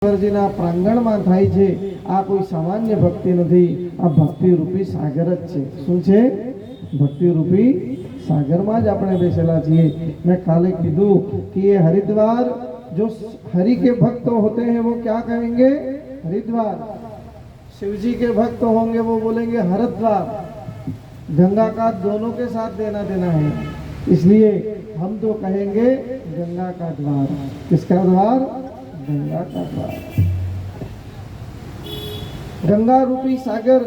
ઈશ્વરજીના પ્રાંગણમાં થાય છે। આ કોઈ સામાન્ય ભક્તિ નથી, આ ભક્તિ રૂપી સાગર જ છે। શું છે? ભક્તિ रूपी सागर में अपने बेसेला छे। मैं काले कीधु कि ये हरिद्वार जो हरि के भक्त होते हैं वो क्या कहेंगे? हरिद्वार। शिवजी के भक्त होंगे वो बोलेंगे हरिद्वार। गंगा का दोनों के साथ देना देना है, इसलिए हम तो कहेंगे गंगा का द्वार। किसका द्वार? गंगा का द्वार। गंगा रूपी सागर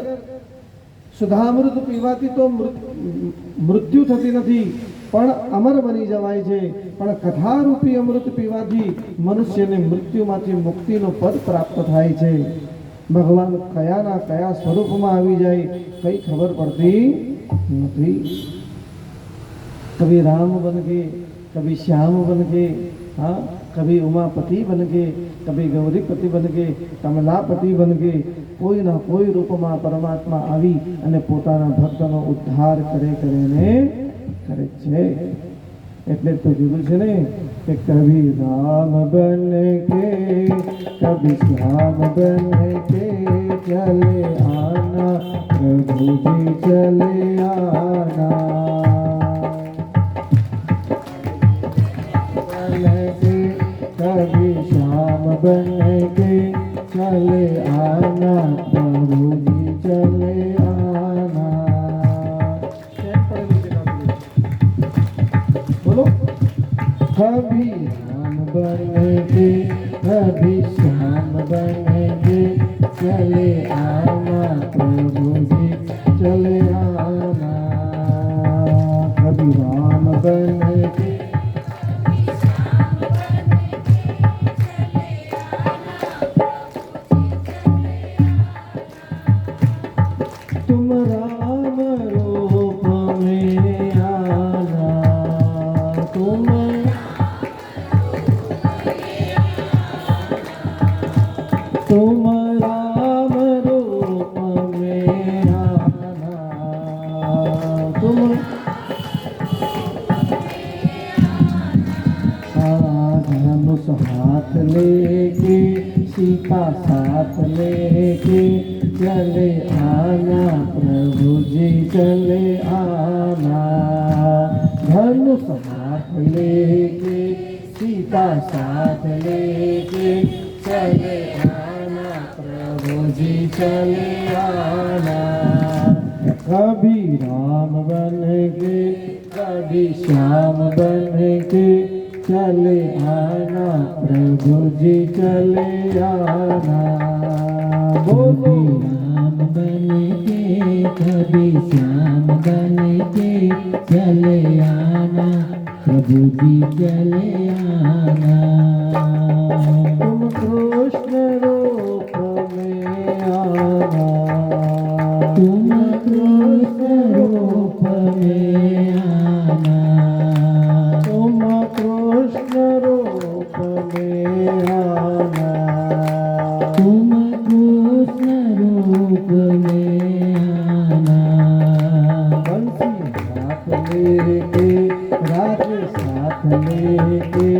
सुधामृत पीवाथी तो मृत्यु थती नथी पण अमर बनी जवाय छे। पण कथा रूपी अमृत पीवाथी मनुष्यने मृत्युमांथी मुक्तिनो पद प्राप्त थाय छे। भगवान कयाना कया स्वरूपमां आवी जाय कई खबर पड़ती नहीं। कभी राम बन गए, कभी श्याम बन गए, हाँ, कभी उमापति बन गए, कभी गौरीपति बन गए, कमलापति बन गए। कोई ना कोई रूप में परमात्मा आवी अने पोताना भक्तनो उद्धार करे छे। एटले तो कीधुं छे ने कि कभी राम बन के, कभी श्याम बन के चले आना, प्रभु जी चले आना। कभी श्याम बन के चले आना, प्रभु जी चले आना। बोलो। कभी राम बन के, कभी श्याम बन के चले आना, प्रभु जी चले आना। कभी राम बन के, तुम राम रूप में आना, तुम राम रूप में आना। तुम धनुष हाथ लेके, सीता साथ लेके चले आना, प्रभु जी चले आना। धनुष हाथ लेके, सीता साथ लेके चले आना, प्रभु जी चले आना। कभी राम बन के, कभी श्याम बन के चले आना, प्रभु जी चले आना। बोलो। राम बन के, कभी श्याम बन के चले आना, प्रभु जी चले आना। तुम कृष्ण रूप में आना, तुम कृष्ण रूप में आना, तुम कृष्ण रूप में आना। तुम कृष्ण रूप में आना। बंसी हाथ लेके, राज साथ लेके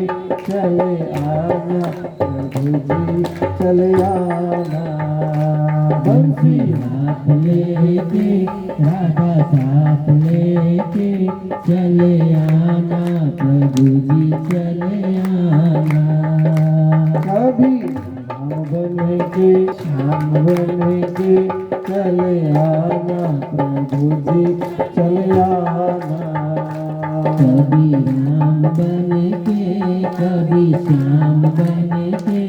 चले आना, प्रभु जी चले आना। बंसी हाथ लेके, राधा साथ लेके चले आना, प्रभु जी चले आना। कभी राम बन के, श्याम बन के चले आना, प्रभु जी चले आना। कभी राम बन के, कभी श्याम बन के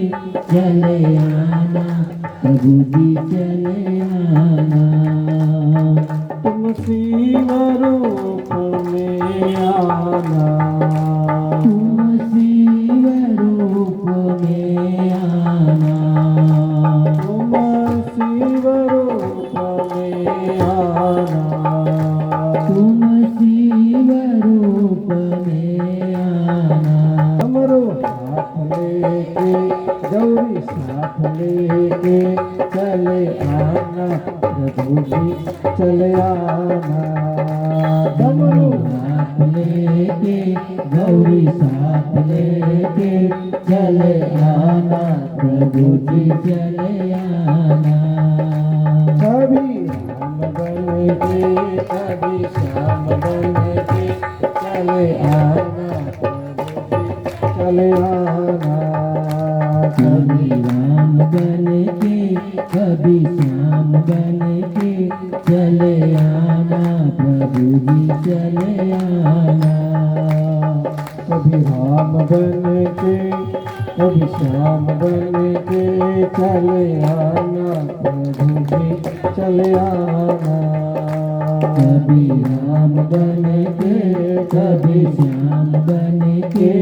चले आना, प्रभु जी चले आना। तुम शिव रूप में आना, तुम शिव रूप में आना, तुम शिव रूप में आना। तुम शिव रूप में आना। हमरो हाथ लेके, गौरी साथ लेके चले आना प्रभु जी चले आना डमरू हाथ लेके गौरी साथ लेके चले आना प्रभु जी चले आना कभी राम बन के कभी श्याम बन के चले आना प्रभु जी चले आना कभी राम बन के कभी श्याम बन के चले आना प्रभु जी चले आना कभी राम बन के कभी श्याम बन के चले आना प्रभु जी चले आना कभी राम बन के कभी श्याम बन के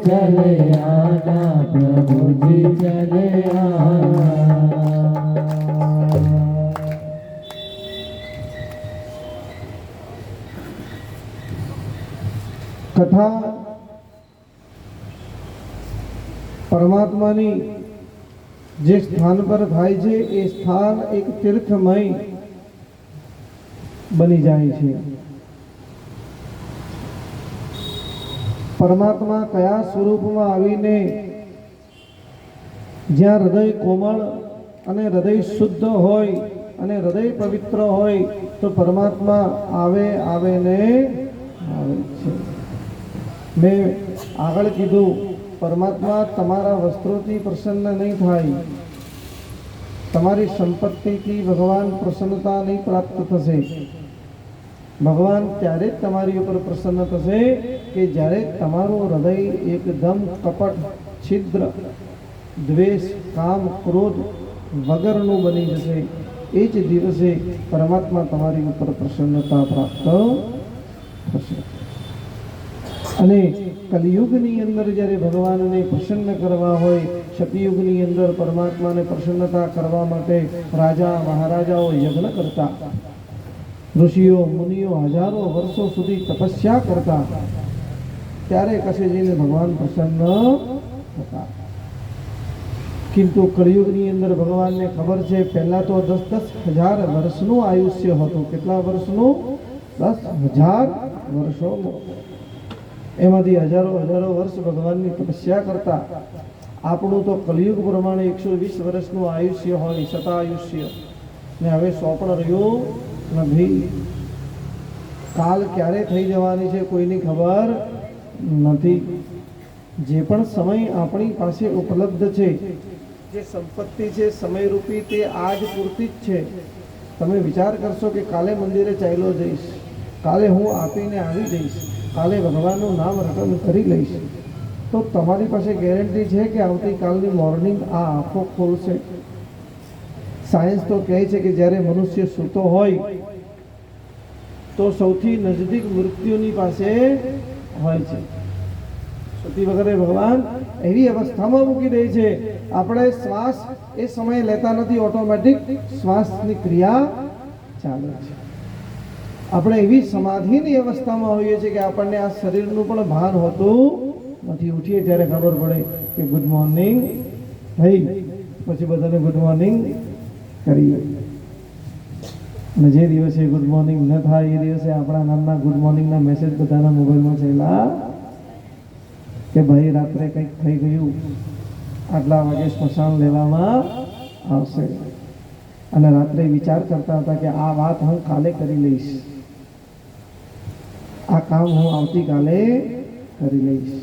चले आना प्रभु जी चले आना કથા પરમાત્માની જે સ્થાન પર થાય છે એ સ્થાન એક તીર્થમય બની જાય છે. પરમાત્મા કયા સ્વરૂપમાં આવીને જ્યાં હૃદય કોમળ અને હૃદય શુદ્ધ હોય અને હૃદય પવિત્ર હોય તો પરમાત્મા આવે ને આવે છે. મેં આગળ કીધું પરમાત્મા તમારા વસ્ત્રોથી પ્રસન્ન નહીં થાય, તમારી સંપત્તિથી ભગવાન પ્રસન્નતા નહીં પ્રાપ્ત થશે. ભગવાન ત્યારે જ તમારી ઉપર પ્રસન્ન થશે કે જ્યારે તમારું હૃદય એકદમ કપટ, છિદ્ર, દ્વેષ, કામ, ક્રોધ વગરનું બની જશે. એ જ દિવસે પરમાત્મા તમારી ઉપર પ્રસન્નતા પ્રાપ્ત થશે. અને કલિયુગની અંદર જ્યારે ભગવાનને પ્રસન્ન કરવા હોય, સતયુગની અંદર પરમાત્માને પ્રસન્નતા કરવા માટે રાજા મહારાજાઓ યજ્ઞ કરતા, ઋષિઓ મુનિઓ હજારો વર્ષો સુધી તપસ્યા કરતા, ત્યારે કશે જઈને ભગવાન પ્રસન્ન થતા. કિંતુ કળિયુગની અંદર ભગવાનને ખબર છે પહેલા તો 10,000 વર્ષનું આયુષ્ય હતું. કેટલા વર્ષનું? 10,000 વર્ષોનું. એમાંથી હજારો વર્ષ ભગવાનની તપસ્યા કરતા. આપણું તો કલિયુગ પ્રમાણે 120 વર્ષનું આયુષ્ય હોય, શતાયુષ્ય, ને હવે 100 પણ રહ્યું નથી. કાલ ક્યારે થઈ જવાની છે કોઈની ખબર નથી. જે પણ સમય આપણી પાસે ઉપલબ્ધ છે, જે સંપત્તિ છે સમયરૂપી, તે આજ પૂરતી જ છે. તમે વિચાર કરશો કે કાલે મંદિરે ચાલ્યો જઈશ, કાલે હું આપીને આવી જઈશ, કાલે ભગવાનનું નામ રટન કરી લઈશ, તો તમારી પાસે ગેરંટી છે કે આવતીકાલની મોર્નિંગ આ આંખો ખોલશે? સાયન્સ તો કહે છે કે જ્યારે મનુષ્ય સૂતો હોય તો સૌથી નજદીક મૃત્યુની પાસે હોય છે. સતી વગરે ભગવાન એવી અવસ્થામાં મૂકી દે છે, આપણે શ્વાસ એ સમયે લેતા નથી, ઓટોમેટિક શ્વાસની ક્રિયા ચાલે છે. આપણે એવી સમાધિની અવસ્થામાં હોઈએ છીએ કે આપણને આ શરીરનું પણ ભાન હોતું નથી. ઉઠીએ ત્યારે ખબર પડે કે ગુડ મોર્નિંગ થઈ, પછી બધાને ગુડ મોર્નિંગ કરીએ. અને જે દિવસે ગુડ મોર્નિંગ ન થાય એ દિવસે આપણા નામના ગુડ મોર્નિંગના મેસેજ બધાના મોબાઈલમાં થયેલા કે ભાઈ રાત્રે કંઈક થઈ ગયું, આટલા વાગે સ્મશાન લેવામાં આવશે. અને રાત્રે વિચાર કરતા હતા કે આ વાત હું કાલે કરી લઈશ, આ કામ હું આવતીકાલે કરી લઈશ.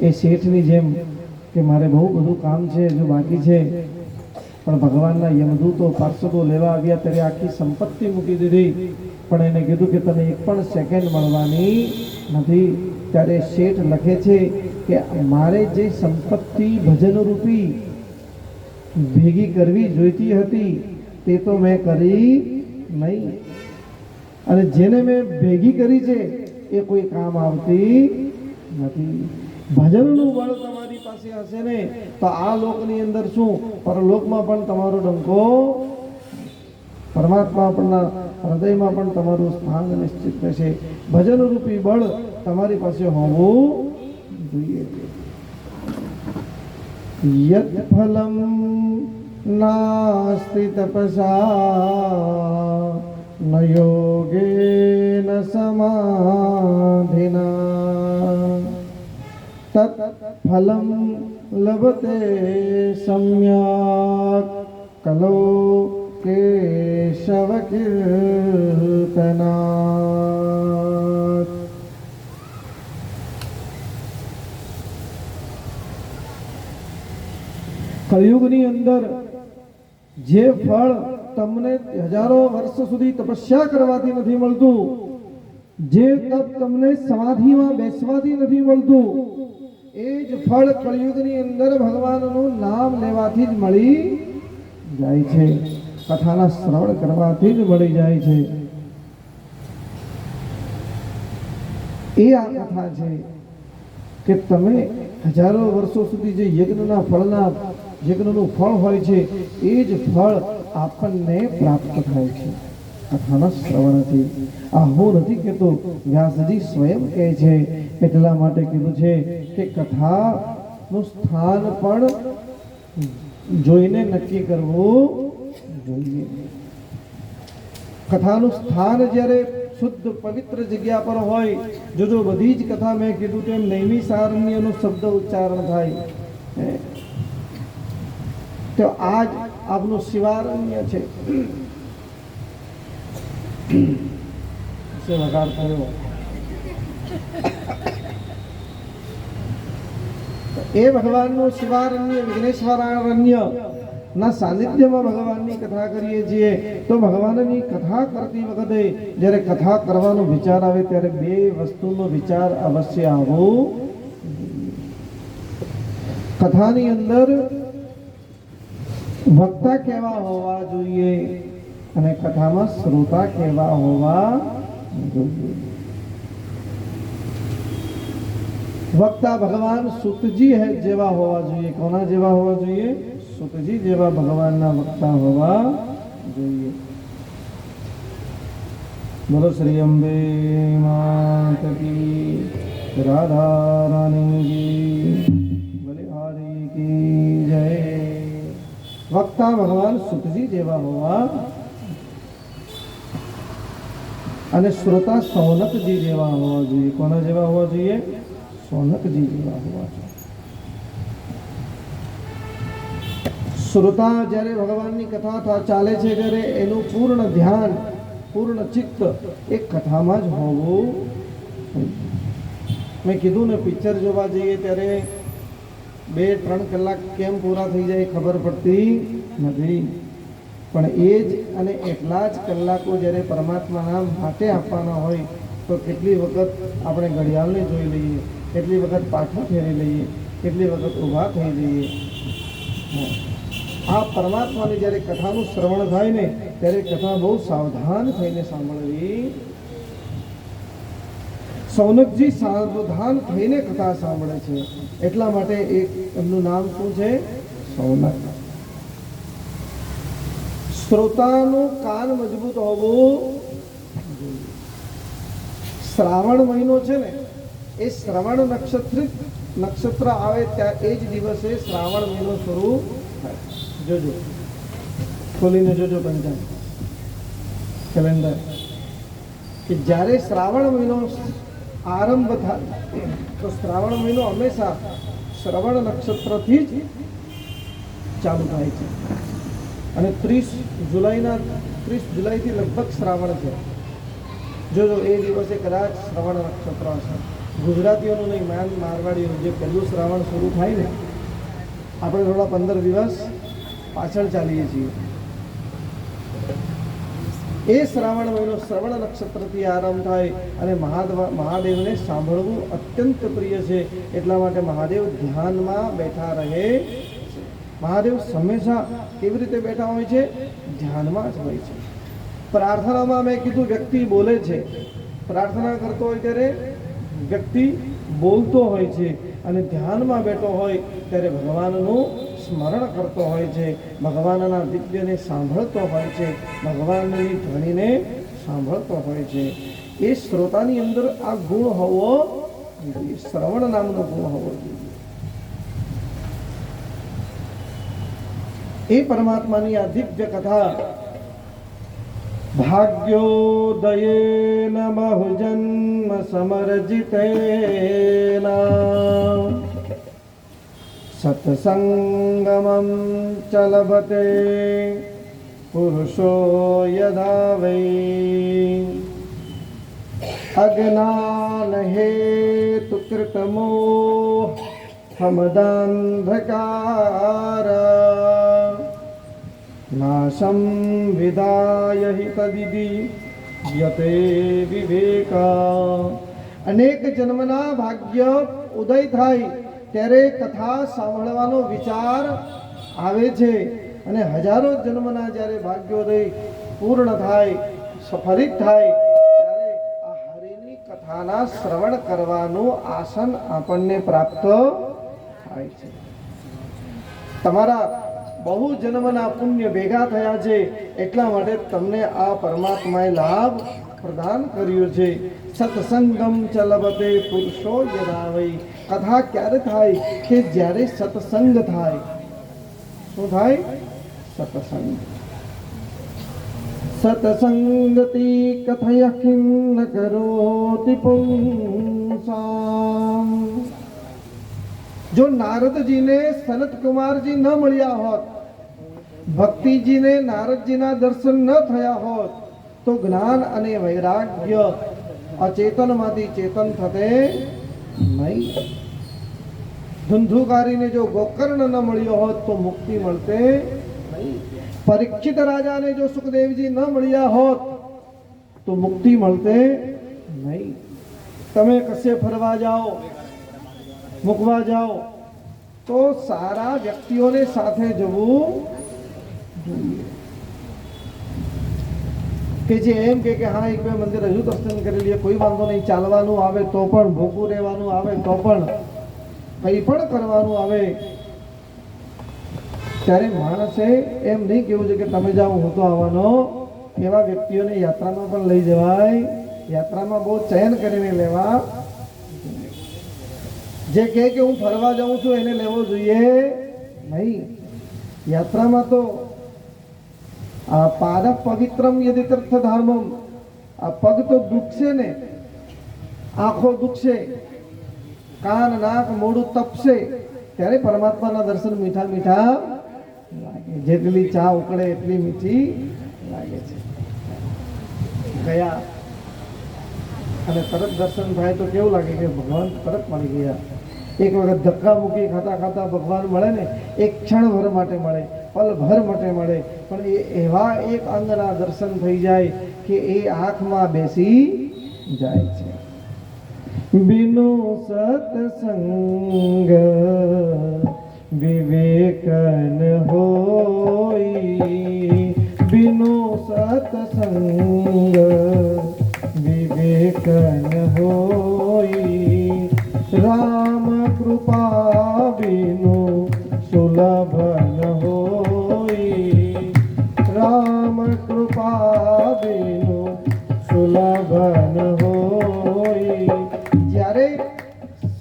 એ શેઠની જેમ કે મારે બહુ બધું કામ છે, હજુ બાકી છે, પણ ભગવાનના યમદૂતો પાર્ષદો લેવા આવ્યા ત્યારે આખી સંપત્તિ મૂકી દીધી, પણ એને કીધું કે તને એક પણ સેકન્ડ મળવાની નથી. ત્યારે શેઠ લખે છે કે મારે જે સંપત્તિ ભજનરૂપી ભેગી કરવી જોઈતી હતી તે તો મેં કરી નહીં, અને જેને મેં ભેગી કરી છે એ કોઈ કામ આવતી નથી. ભજનનું બળ તમારી પાસે હશે ને તો આ લોકની અંદર શું, પરલોકમાં પણ તમારો ડંકો, પરમાત્મા પણના હૃદયમાં પણ તમારું સ્થાન નિશ્ચિત થશે. ભજનરૂપી બળ તમારી પાસે હોવું જોઈએ. યત ફલમ નાસ્તિ તપસા ન યોગેન સમાધિના તત ફલમ લભતે સમ્યક કલો કેશવ કીર્તનાત. કળિયુગની અંદર જે ફળ તમને હજારો વર્ષ સુધી તપસ્યા કરવાથી નથી મળતું, જે તપ તમને સમાધિમાં બેસવાથી નથી મળતું, એ જ ફળ કળિયુગની અંદર ભગવાનનું નામ લેવાથી જ મળી જાય છે, કથાના શ્રવણ કરવાથી જ મળી જાય છે. એ આ કથા છે કે તમે હજારો વર્ષો સુધી જે યજ્ઞના ફળના યજ્ઞનું ફળ હોય છે એ જ ફળ આપણને પ્રાપ્ત થાય છે કથાના શ્રવણથી. આ હું નથી કહેતો, વ્યાસજી સ્વયં કહે છે. એટલા માટે કીધું છે કે કથાનું સ્થાન પણ જોઈને નક્કી કરવું જોઈએ. કથાનું સ્થાન જ્યારે શુદ્ધ પવિત્ર જગ્યા પર હોય, જો બધી જ કથા મેં કીધું તેમ નૈમિષારણ્યનો શબ્દ ઉચ્ચારણ થાય તો આજ આપનું શિવારણ્ય છે. વગાડ થયો એ ભગવાનનું શિવારણ્ય વિઘ્નેશ્વરારણ્ય ના સાનિધ્યમાં ભગવાનની કથા કરીએ છીએ તો ભગવાનની કથા કરતી વખતે જ્યારે કથા કરવાનો વિચાર આવે ત્યારે બે વસ્તુનો વિચાર અવશ્ય આવવો. કથાની અંદર વક્તા કેવા હોવા જોઈએ અને કથામાં શ્રોતા કેવા હોવા જોઈએ. વક્તા ભગવાન સુતજી જેવા હોવા જોઈએ. કોના જેવા હોવા જોઈએ? સુતજી જેવા ભગવાનના વક્તા હોવા જોઈએ. બોલો શ્રી અંબે માત કી, રાધા રાણી કી, બલિહારી કી જય. વક્તા ભગવાન સુતજી જેવા હોવા અને શ્રોતા સૌનકજી જેવા હોવા જોઈએ. કોના જેવા હોવા જોઈએ? સૌનકજી જેવા હોવા જોઈએ. શ્રોતા જ્યારે ભગવાનની કથા ચાલે છે ત્યારે એનું પૂર્ણ ધ્યાન, પૂર્ણ ચિત્ત એ કથામાં જ હોવું. મેં કીધું ને, પિક્ચર જોવા જઈએ ત્યારે 2-3 કલાક કેમ પૂરા થઈ જાય ખબર પડતી નથી, પણ એ જ અને એટલા જ કલાકો જ્યારે પરમાત્માના માટે આપવાના હોય તો કેટલી વખત આપણે ઘડિયાળને જોઈ લઈએ, કેટલી વખત પાછું ફેરી લઈએ, કેટલી વખત ઊભા થઈ જઈએ. આ પરમાત્માની જ્યારે કથાનું શ્રવણ થાય ને ત્યારે કથા બહુ સાવધાન થઈને સાંભળવી. સૌનકજી સાવધાન થઈને કથા સાંભળે છે, એટલા માટે એમનું નામ શું છે? સૌનક. શ્રોતાનું કાન મજબૂત હોવું. શ્રાવણ મહિનો છે ને, એ શ્રવણ નક્ષત્ર આવે ત્યાં એ જ દિવસે શ્રાવણ મહિનો શરૂ થાય. જોજો, ખોલીને જોજો પંચાંગ કેલેન્ડર, કે જ્યારે શ્રાવણ મહિનો આરંભ થાય તો શ્રાવણ મહિનો હંમેશા શ્રવણ નક્ષત્રથી જ ચાલુ થાય છે અને 30 જુલાઈથી લગભગ શ્રાવણ છે. જોજો એ દિવસે કદાચ શ્રવણ નક્ષત્ર હશે. ગુજરાતીઓનું નહીં, મારવાડીઓનું જે પહેલું શ્રાવણ શરૂ થાય ને, આપણે થોડા 15 દિવસ પાછળ ચાલીએ છીએ. એ શ્રાવણ મહિનો શ્રવણ નક્ષત્રથી આરંભ થાય અને મહાદેવને સાંભળવું અત્યંત પ્રિય છે. એટલા માટે મહાદેવ ધ્યાનમાં બેઠા રહે. મહાદેવ હંમેશા કેવી રીતે બેઠા હોય છે? ધ્યાનમાં જ હોય છે. પ્રાર્થનામાં મેં કીધું વ્યક્તિ બોલે છે, પ્રાર્થના કરતો હોય ત્યારે વ્યક્તિ બોલતો હોય છે અને ધ્યાનમાં બેઠો હોય ત્યારે ભગવાનનું સ્મરણ કરતો હોય છે, ભગવાનના દિવ્યને સાંભળતો હોય છે, ભગવાનની ધ્વનિને સાંભળતો હોય છે. એ શ્રોતાની અંદર આ ગુણ હોવો જોઈએ, શ્રવણ નામનો ગુણ હોવો જોઈએ. એ પરમાત્માની આ દિવ્ય કથા ભાગ્યોદયેન બહુજન્મ સમર્જિતેન સત્સંગમં ચ લભતે પુરુષો યદા વૈ અજ્ઞાન હેતુ કૃતમો હમદાંધકાર નાશમ વિદાય હિ તદિતિ યતે વિવેકા. અનેક જન્મના ભાગ્ય ઉદય થાય ત્યારે કથા સાંભળવાનો વિચાર આવે છે, અને હજારો જન્મના જ્યારે ભાગ્યોદય પૂર્ણ થાય, સફલિત થાય, ત્યારે આ હરિની કથાના શ્રવણ કરવાનું આસન આપણને પ્રાપ્ત થાય છે. તમારા બહુ જન્મના પુણ્ય ભેગા થયા છે, એટલા માટે તમને આ પરમાત્માએ લાભ પ્રદાન કર્યો છે. સત્સંગમ ચ લભતે પુરુષો યદા વૈ. કથા ક્યારે થાય કે જ્યારે સત્સંગ થાય. શું થાય? સત્સંગ. સત્સંગતિ કથય કિમ ન કરોતિ પુંસામ. જો નારદજીને સનત કુમારજી ન મળ્યા હોત, ભક્તિજીને નારદજીના દર્શન ન થયા હોત, તો જ્ઞાન અને વૈરાગ્ય અચેતનમાંથી ચેતન થતે નહીં. ધુંધુકારીને જો ગોકર્ણ ન મળ્યો હોત તો મુક્તિ મળતે નહીં. પરીક્ષિત રાજાને જો સુખદેવજી ન મળ્યા હોત તો મુક્તિ મળતે નહીં. તમે કશે ફરવા જાઓ, મૂકવા જાઓ, તો સારા વ્યક્તિઓને સાથે જવું જોઈએ. કે જે એમ કે હા એક બે મંદિર હજુ દર્શન કરી લઈએ, કોઈ વાંધો નહીં, ચાલવાનું આવે તો પણ, ભૂખું રહેવાનું આવે તો પણ, કંઈ પણ કરવાનું આવે, ત્યારે માણસે એમ નહીં કેવું છે કે તમે જાઓ હું તો આવવાનો. એવા વ્યક્તિઓને યાત્રામાં પણ લઈ જવાય. યાત્રામાં બહુ ચયન કરીને લેવા. જે કહે કે હું ફરવા જાઉં છું એને લેવો જોઈએ નહીં. યાત્રામાં તો આ પાદ પવિત્રમ યદિ તીર્થધામમ, આ પગ તો દુખશે ને, આંખો દુખશે, કાન નાક મોઢું તપશે, ત્યારે પરમાત્માના દર્શન મીઠા મીઠા લાગે. જેટલી ચા ઉકળે એટલી મીઠી લાગે છે. ગયા અને તરત દર્શન થાય તો કેવું લાગે કે ભગવાન તરત મળી ગયા. એક વખત ધક્કા મૂકી ખાતા ખાતા ભગવાન મળે ને, એક ક્ષણભર માટે મળે, પલભર માટે મળે, પણ એ એવા એક અંગના દર્શન થઈ જાય કે એ આંખમાં બેસી જાય છે. બિનો સત્સંગ વિવેકન હોઈ. બિનો સત્સંગ વિવેકન હોઈ. રામ કૃપા બિનો સુલભ ન હોઈ. રામ કૃપા બિનો સુલભ ન હોઈ. જ્યારે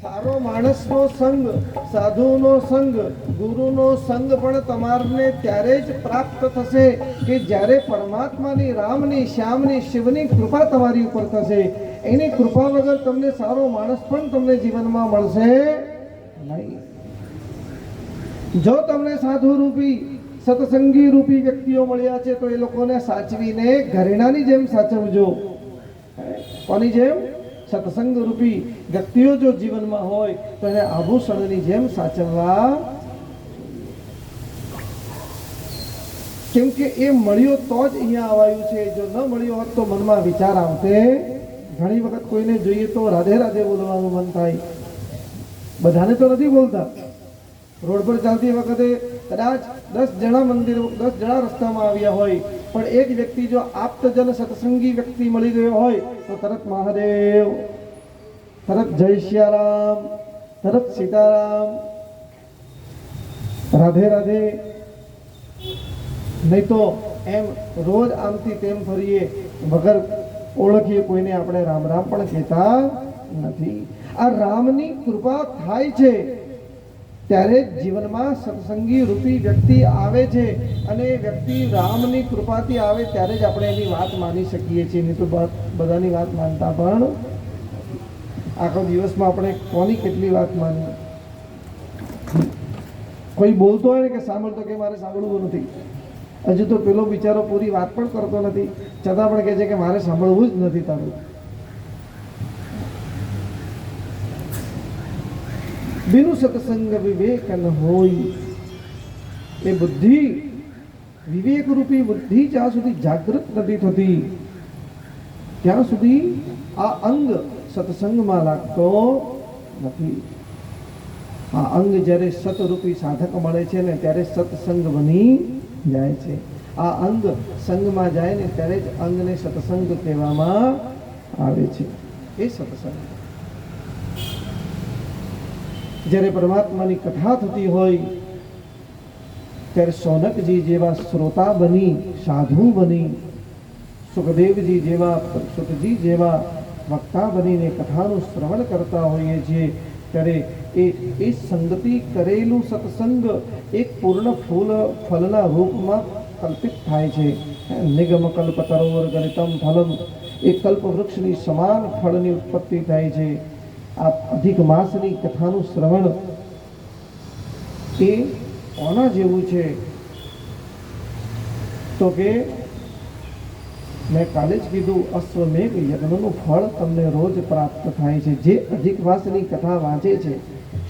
સારો માણસનો સંગ, સાધુનો સંગ, ગુરુનો સંગ પણ તમારને ત્યારે જ પ્રાપ્ત થશે કે જ્યારે પરમાત્માની, રામની, શ્યામની, શિવની કૃપા તમારી ઉપર થશે. એની કૃપા વગર તમને સારો માણસ પણ તમને જીવનમાં મળશે નહીં. જો તમને સાધુ રૂપી, સત્સંગી રૂપી વ્યક્તિઓ મળ્યા છે તો એ લોકોને સાચવીને ઘરેણાની જેમ સાચવજો. કોની જેમ? સત્સંગ રૂપી વ્યક્તિઓ જો જીવનમાં હોય તો એને આભૂષણની જેમ સાચવવા. કેમ કે એ મળ્યો તો જ અહીંયા આવાયું છે. જો ન મળ્યો હોત તો મનમાં વિચાર આવતે. ઘણી વખત કોઈને જોઈએ તો રાધે રાધે બોલવાનું મન થાય. બધાને તો નથી બોલતા. રોડ પર ચાલતી વખતે કદાચ 10 જણા મંદિર, 10 જણા રસ્તામાં આવ્યા હોય, પણ એક વ્યક્તિ જો આપ્તજન સત્સંગી વ્યક્તિ મળી ગયો હોય તો તરત મહાદેવ, તરત જય શ્યારામ, તરત સીતારામ, રાધે રાધે. નહીં તો એમ રોજ આમથી તેમ ફરીએ, વગર ઓળખીએ કોઈને આપણે રામ રામ પણ કહેતા નથી. આ રામની કૃપા થાય છે ત્યારે જ જીવનમાં સત્સંગી રૂપી વ્યક્તિ આવે છે અને એ વ્યક્તિ રામની કૃપાથી આવે ત્યારે જ આપણે એની વાત માની શકીએ છીએ. નહીં તો બધાની વાત માનતા પણ આખો દિવસમાં આપણે કોની કેટલી વાત માનીએ. કોઈ બોલતો હોય ને કે સાંભળતો કે મારે સાંભળવું નથી, હજુ તો પેલો બિચારો પૂરી વાત પણ કરતો નથી, છતાં પણ કહે છે કે મારે સાંભળવું જ નથી તારું. બિનુ સત્સંગ વિવેક ન હોય. એ બુદ્ધિ, વિવેક રૂપી બુદ્ધિ જ્યાં સુધી જાગૃત નથી થતી ત્યાં સુધી આ અંગ સત્સંગમાં લાગતો નથી. આ અંગ જ્યારે સતરૂપી સાધક મળે છે ને ત્યારે સત્સંગ બની જાય છે. આ અંગ સંગમાં જાય ને ત્યારે જ અંગને સત્સંગ કહેવામાં આવે છે. એ સત્સંગ. જ્યારે પરમાત્માની કથા થતી હોય ત્યારે સોનકજી જેવા શ્રોતા બની, સાધુ બની, સુખદેવજી જેવા, સુખજી જેવા વક્તા બનીને કથાનું શ્રવણ કરતા હોઈએ છીએ ત્યારે એ સંગતિ કરેલું સત્સંગ એક પૂર્ણ ફલના રૂપમાં કલ્પિત થાય છે. નિગમ કલ્પતરોર ગણિતમ ફલમ, એ કલ્પવૃક્ષની સમાન ફળની ઉત્પત્તિ થાય છે. આ અધિક માસની કથાનું શ્રવણ એ કોના જેવું છે તો કે મેં કાલે જ કીધું, અશ્વમેઘ યજ્ઞનું ફળ તમને રોજ પ્રાપ્ત થાય છે. જે અધિક માસની કથા વાંચે છે,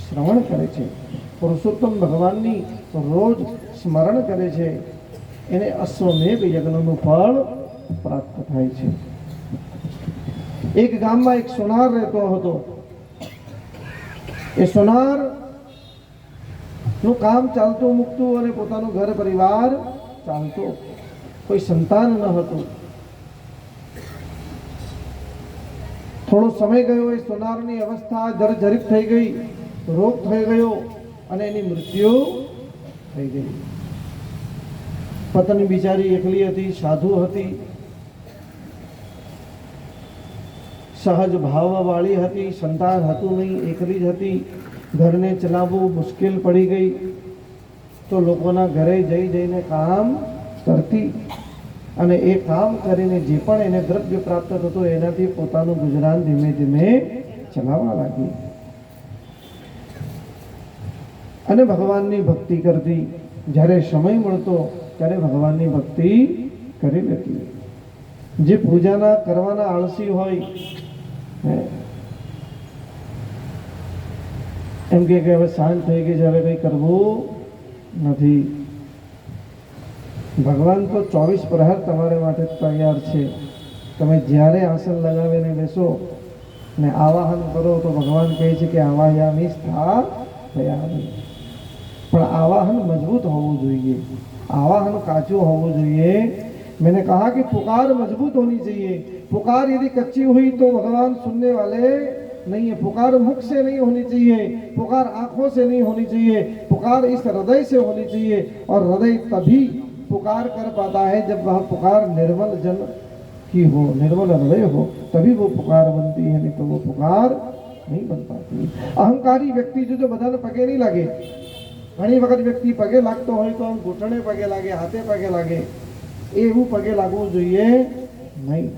શ્રવણ કરે છે, પુરુષોત્તમ ભગવાનની રોજ સ્મરણ કરે છે, એને અશ્વમેઘ યજ્ઞનું ફળ પ્રાપ્ત થાય છે. એક ગામમાં એક સોનાર રહેતો હતો. એ સોનાર નું કામ ચાલતું મૂકતું અને પોતાનું ઘર પરિવાર ચાલતો. કોઈ સંતાન ન હતું. થોડો સમય ગયો, એ સોનારની અવસ્થા જર્જરિત થઈ ગઈ, રોગ થઈ ગયો અને એની મૃત્યુ થઈ ગઈ. પત્ની બિચારી એકલી હતી, સાધુ હતી, સહજ ભાવવાળી હતી, સંતાન હતું નહીં, એકલી જ હતી. ઘરને ચલાવવું મુશ્કેલ પડી ગઈ તો લોકોના ઘરે જઈને કામ કરતી અને એ કામ કરીને જે પણ એને દ્રવ્ય પ્રાપ્ત થતું એનાથી પોતાનું ગુજરાન ધીમે ધીમે ચલાવવા લાગી અને ભગવાનની ભક્તિ કરતી. જ્યારે સમય મળતો ત્યારે ભગવાનની ભક્તિ કરી લેતી. જે પૂજાના કરવાના આળસી હોય એમ કે હવે શાંત થઈ ગઈ છે, હવે કંઈ કરવું નથી. ભગવાન તો 24 પ્રહર તમારા માટે તૈયાર છે. તમે જ્યારે આસન લગાવીને બેસો ને આવાહન કરો તો ભગવાન કહે છે કે આવાહયામી સ્થાપયામી. પણ આવાહન મજબૂત હોવું જોઈએ, आवाहन काचू होना चाहिए। मैंने कहा कि पुकार मजबूत होनी चाहिए। पुकार यदि कच्ची हुई तो भगवान सुनने वाले नहीं है। पुकार मुख से नहीं होनी चाहिए, पुकार आंखों से नहीं होनी चाहिए, पुकार इस हृदय से होनी चाहिए। और हृदय तभी पुकार कर पाता है जब वह पुकार निर्मल जन की हो, निर्मल हृदय हो, तभी वो पुकार बनती है, नहीं तो वो पुकार नहीं बन पाती। अहंकारी व्यक्ति जो बधाने पगे नहीं लगे, घणी वखत व्यक्ति पगे लागतो होय तो आम घूंटणे पगे लागे, हाथे पगे लागे, एवं पगे लागવું જોઈએ નહીં।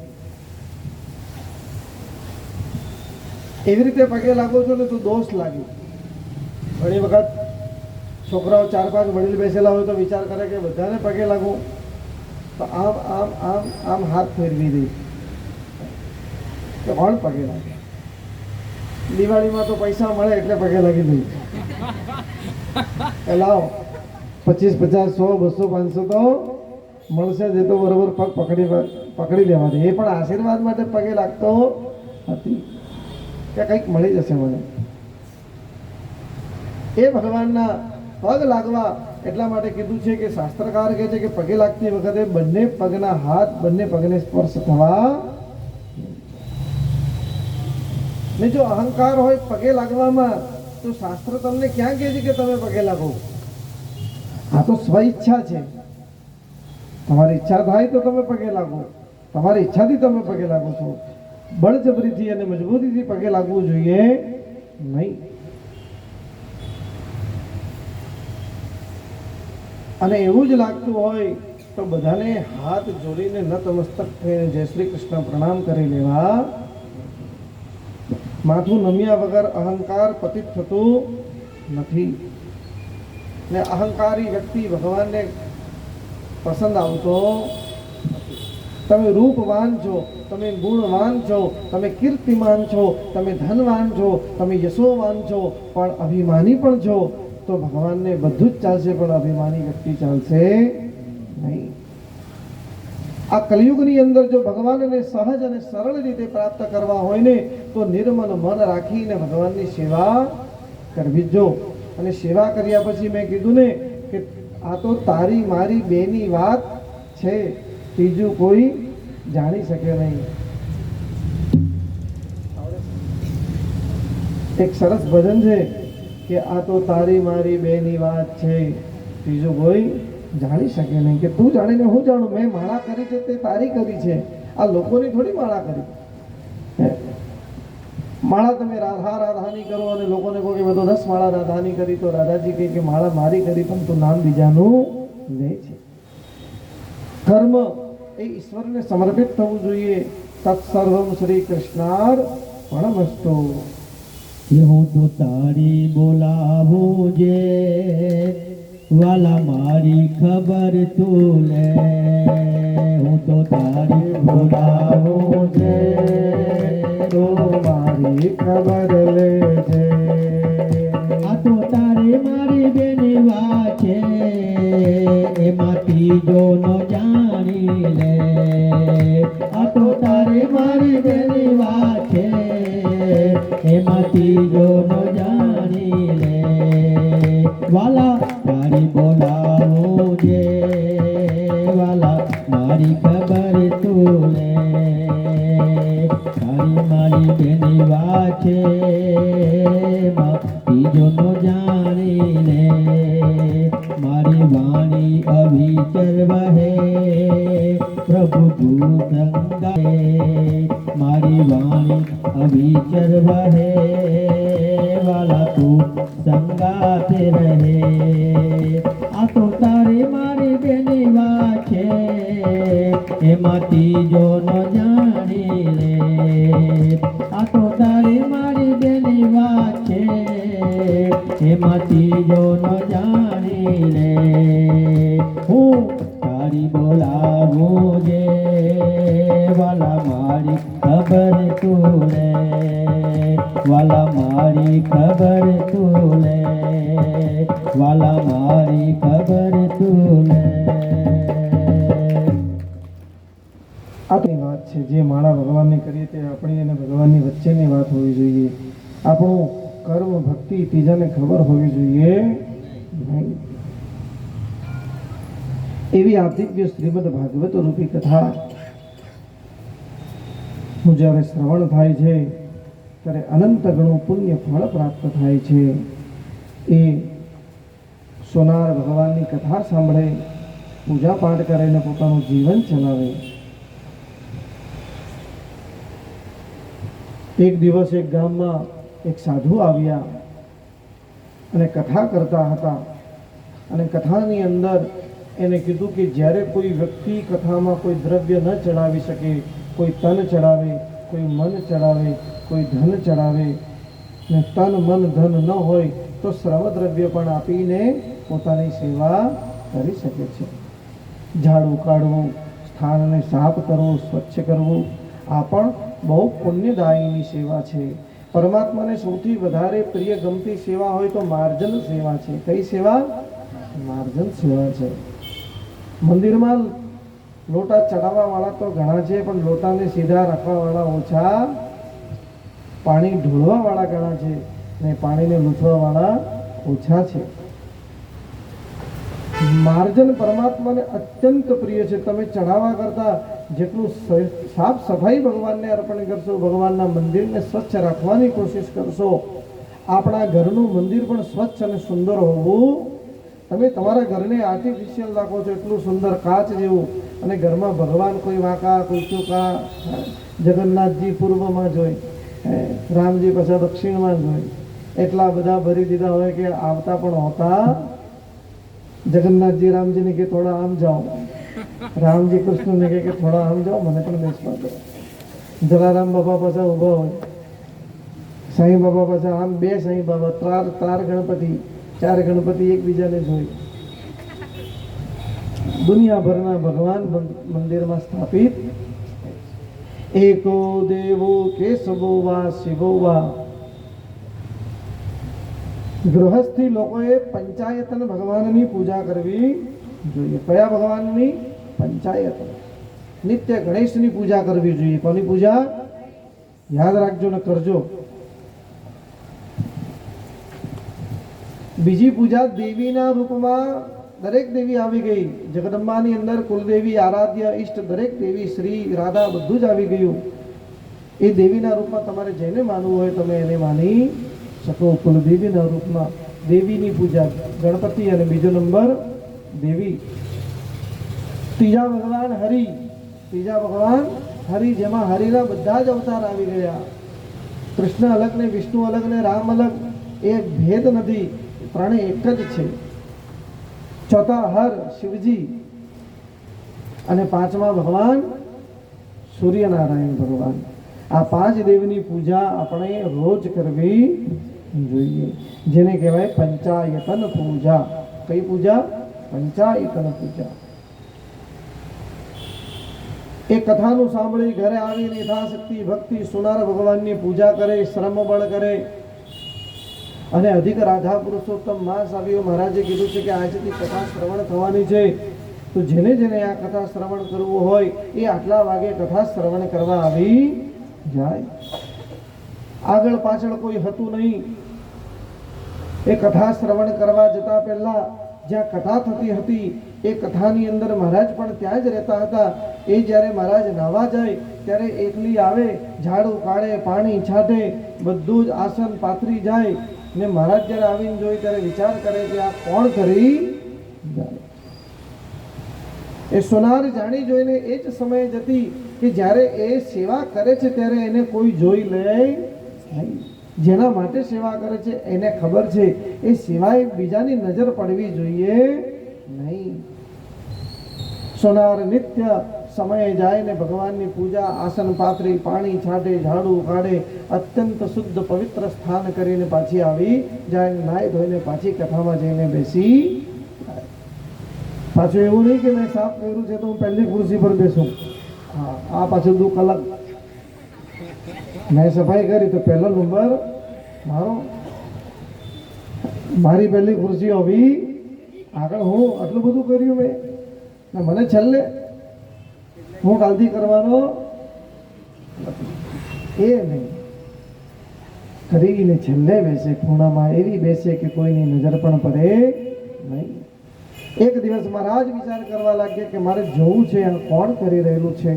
એવી રીતે પગે લાગો છો ને તો દોષ લાગે। ઘણી વખત છોકરાઓ 4-5 વડીલ બેસેલા હોય તો વિચાર કરે કે બધાને પગે લાગો, તો આમ આમ આમ આમ હાથ ફેરવી દે તો કોણ પગે લાગે। દિવાળીમાં તો પૈસા મળે એટલે પગે લાગી દઈ, લાવો 25, 50, 100, 200, 500 તો મળશે જ, તો બરોબર પગ પકડી લેવાથી। એ પણ આશીર્વાદ માટે પગે લાગતો હતી કે કંઈક મળી જશે મને। એ ભગવાનના પગ લાગવા એટલા માટે કીધું છે કે શાસ્ત્રકાર કહે છે કે પગે લાગતી વખતે બંને પગના હાથ બંને પગને સ્પર્શ થવા। ને જો અહંકાર હોય પગે લાગવામાં તો શાસ્ત્ર તમને ક્યાં કહે છે કે તમે પગે લાગો? આ તો સ્વઈચ્છા છે। તમારી ઈચ્છા થાય તો તમે પગે લાગો, તમારી ઈચ્છાથી તમે પગે લાગો છો। બળજબરીથી અને મજબૂરીથી પગે લાગવું જોઈએ નહીં। અને એવું જ લાગતું હોય તો બધાને હાથ જોડીને નતમસ્તક થઈને જય શ્રી કૃષ્ણ પ્રણામ કરી લેવા. માથું નમ્યા વગર અહંકાર પતિત થતું નથી ને અહંકારી વ્યક્તિ ભગવાનને પસંદ આવતો નથી. તમે રૂપવાન છો, તમે ગુણવાન છો, તમે કીર્તિમાન છો, તમે ધનવાન છો, તમે યશોવાન છો, પણ અભિમાની પણ છો તો ભગવાનને બધું જ ચાલશે, પણ અભિમાની વ્યક્તિ ચાલશે નહીં. આ કલિયુગની અંદર જો ભગવાનને સહજ અને સરળ રીતે પ્રાપ્ત કરવા હોય ને તો નિર્મલ મન રાખીને ભગવાનની સેવા કરવી જો. અને સેવા કર્યા પછી મેં કીધું ને કે આ તો તારી મારી બેની વાત છે, ત્રીજું કોઈ જાણી શકે નહીં. એક સરસ ભજન છે કે આ તો તારી મારી બેની વાત છે, ત્રીજું કોઈ જાણી શકે નહીં. કે તું જાણીને હું જાણું, મેં માળા કરી છે તે તારી કરી છે, આ લોકોની થોડી માળા કરી. માળા તમે રાધા રાધાની કરો અને લોકોને કહો કે બધો 10 માળા રાધાની કરી, તો રાધાજી કહે કે માળા મારી કરી પણ તું નામ બીજાનું લે છે. કર્મ એ ઈશ્વરને સમર્પિત થવું જોઈએ. તત્સર્વમ શ્રી કૃષ્ણાર્પણમસ્તુ. હું તો તારી બોલાવું જે વાલા મારી ખબર તું લે. હું તો તારી બોલાવું જે તો મારી ખબર લેજે. આ તો તારી મારી બેની વાત છે, એમાં ત્રીજો નો જાણી લે. આ તો તારી મારી બેની વાત છે, એમાં ત્રીજો નો જાણી લે. વાલા તારી બોલાવું જે વાલા મારી ખબર તું લે. તારી મારી બેની વાત છે, એમાં ત્રીજો નો જાણી લે. મારી વાણી અવિચર વહે પ્રભુ તું સંગાએ. મારી વાણી અવિચર વહે વાલા તું સંગાતે રહે. આ તો તારી મારી બેની વાત છે, એમાં ત્રીજો નો જાણી લે. આ તો તારી મારી બેની વાત છે, એમાં ત્રીજો નો જાણી લે. હું તારી બોલાવું જે વાલા મારી ખબર તું લે. વાલા મારી ખબર તું લે. વાલા મારી ખબર તું લે. આ તો વાત છે જે માળા ભગવાનને કરીએ તે આપણી અને ભગવાનની વચ્ચેની વાત હોવી જોઈએ. આપણું કર્મ ભક્તિ ત્રીજાને ખબર હોવી જોઈએ નહીં. એવી આ દિવ્ય શ્રીમદ ભાગવત રૂપી કથા હું જ્યારે શ્રવણ થાય છે ત્યારે અનંત ગણું પુણ્ય ફળ પ્રાપ્ત થાય છે. એ સોનાર ભગવાનની કથા સાંભળે, પૂજા પાઠ કરીને પોતાનું જીવન ચલાવે. એક દિવસ એક ગામમાં એક સાધુ આવ્યા અને કથા કરતા હતા. અને કથાની અંદર એને કીધું કે જ્યારે કોઈ વ્યક્તિ કથામાં કોઈ દ્રવ્ય ન ચડાવી શકે, કોઈ તન ચડાવે, કોઈ મન ચડાવે, કોઈ ધન ચડાવે ને તન મન ધન ન હોય તો શ્રમ દ્રવ્ય પણ આપીને પોતાની સેવા કરી શકે છે. ઝાડુ કાઢવું, સ્થાનને સાફ કરવું, સ્વચ્છ કરવું, આ પણ બહુ પુણ્યદાયીની સેવા છે. પરમાત્માને સૌથી વધારે પ્રિય ગમતી સેવા હોય તો માર્જન સેવા છે. કઈ સેવા? માર્જન સેવા છે. મંદિરમાં લોટા ચડાવવા વાળા તો ઘણા છે, પણ લોટાને સીધા રાખવા વાળા ઓછા, પાણી ઢોળવા વાળા ઘણા છે ને પાણીને લૂંટવા વાળા ઓછા છે. માર્જન પરમાત્માને અત્યંત પ્રિય છે. તમે ચઢાવા કરતા જેટલું સાફ સફાઈ ભગવાનને અર્પણ કરશો, ભગવાનના મંદિરને સ્વચ્છ રાખવાની કોશિશ કરશો, આપણા ઘરનું મંદિર પણ સ્વચ્છ અને સુંદર હોવું. તમે તમારા ઘરને આર્ટિફિશિયલ રાખો છો, એટલું સુંદર કાચ જેવું, અને ઘરમાં ભગવાન કોઈ વાંકા, કોઈ ચૂકા, જગન્નાથજી પૂર્વમાં જોઈ, રામજી પાછા દક્ષિણમાં જોઈ, એટલા બધા ભરી દીધા હોય કે આવતા પણ હોતા जगन्नाथ जी राम जी ने कहे थोड़ा आम जाओ, राम जी कृष्ण ने कहे कि थोड़ा आम जाओ, મને પણ બેસવા દો. જલારામ બાપા પાછા ઊભા હોય, સાંઈ બાબા પાછા આમ બે સાંઈ બાબા, તાર ગણપતિ, ચાર ગણપતિ એકબીજાને જોઈ. દુનિયાભરના ભગવાન મંદિરમાં સ્થાપિત. એકો દેવો કેશવો વા શિવો વા. ગૃહસ્થી લોકોએ પંચાયતન ભગવાનની પૂજા કરવી જોઈએ. કયા ભગવાનની? પંચાયતન. નિત્ય ગણેશની પૂજા કરવી જોઈએ. કોની પૂજા? યાદ રાખજો ને કરજો. બીજી પૂજા દેવીના રૂપમાં. દરેક દેવી આવી ગઈ. જગદંબાની અંદર કુલદેવી, આરાધ્ય, ઈષ્ટ દરેક દેવી, શ્રી રાધા બધું જ આવી ગયું. એ દેવીના રૂપમાં તમારે જેને માનવું હોય તમે એને માની શકો. કુલદેવીના રૂપમાં દેવીની પૂજા, ગણપતિ, અને બીજો નંબર દેવી. ત્રીજા ભગવાન હરિ. ત્રીજા ભગવાન હરિ, જેમાં હરિના બધા જ અવતાર આવી ગયા. કૃષ્ણ અલગ ને વિષ્ણુ અલગ ને રામ અલગ, એ ભેદ નથી, ત્રણે એક જ છે. ચોથા હર શિવજી, અને પાંચમા ભગવાન સૂર્યનારાયણ ભગવાન. આ પાંચ દેવની પૂજા આપણે રોજ કરવી જોઈએ, જેને કહેવાય પંચાયતન પૂજા. કઈ પૂજા? પંચાયતન પૂજા. એ કથાનું સાંભળી ઘરે આવીને યથાશક્તિ ભક્તિ સુનાર ભગવાનની પૂજા કરે, શ્રમ બળ કરે. અને અધિક રાધા પુરુષોત્તમ માસ આવ્યો. મહારાજે કીધું છે કે આજથી કથા શ્રવણ થવાની છે, તો જેને જેને આ કથા શ્રવણ કરવું હોય એ આટલા વાગે કથા શ્રવણ કરવા આવી જાય. આગળ પાછળ કોઈ હતું નહીં. એ કથા શ્રવણ કરવા જતા પહેલા જ્યાં કથા થતી હતી એ કથાની અંદર મહારાજ પણ ત્યાં જ રહેતા હતા. એ જ્યારે મહારાજ નાવા જાય ત્યારે એકલી આવે, ઝાડુ કાઢે, પાણી છાંટે, બધું જ આસન પાથરી જાય. ને મહારાજ જ્યારે આવીને જોઈ ત્યારે વિચાર કરે કે આ કોણ કરી જાય. એ સોનાર જાણી જોઈને એ જ સમયે જતી કે જ્યારે એ સેવા કરે છે ત્યારે એને કોઈ જોઈ લે નહીં. જેના માટે સેવા કરે છે એને ખબર છે એ સિવાય બીજાની નજર પડવી જોઈએ નહીં. સોનાર નિત્ય સમયે જાય ને ભગવાનની પૂજા, આસન પાથરી, પાણી છાંટે, ઝાડુ કાઢે, અત્યંત શુદ્ધ પવિત્ર સ્થાન કરીને પાછી આવી જાય. નાઈ ધોઈને પાછી કથામાં જઈને બેસી. પાછું એવું નહીં કે મેં સાફ કર્યું છે તો હું પહેલી ખુરશી પર બેસું. હા, આ પાછું દુઃખ અલગ. મેં સફાઈ કરી તો પહેલો નંબર મારો, મારી પહેલી ખુરશી હોવી. આગળ હું આટલું બધું કર્યું મેં, ને મને છેલ્લે હું કાલથી કરવાનો એ નહીં. કરીને છેલ્લે બેસે, ખૂણામાં એવી બેસે કે કોઈની નજર પણ પડે નહીં. એક દિવસ મહારાજ વિચાર કરવા લાગ્યા કે મારે જોવું છે આ કોણ કરી રહેલું છે,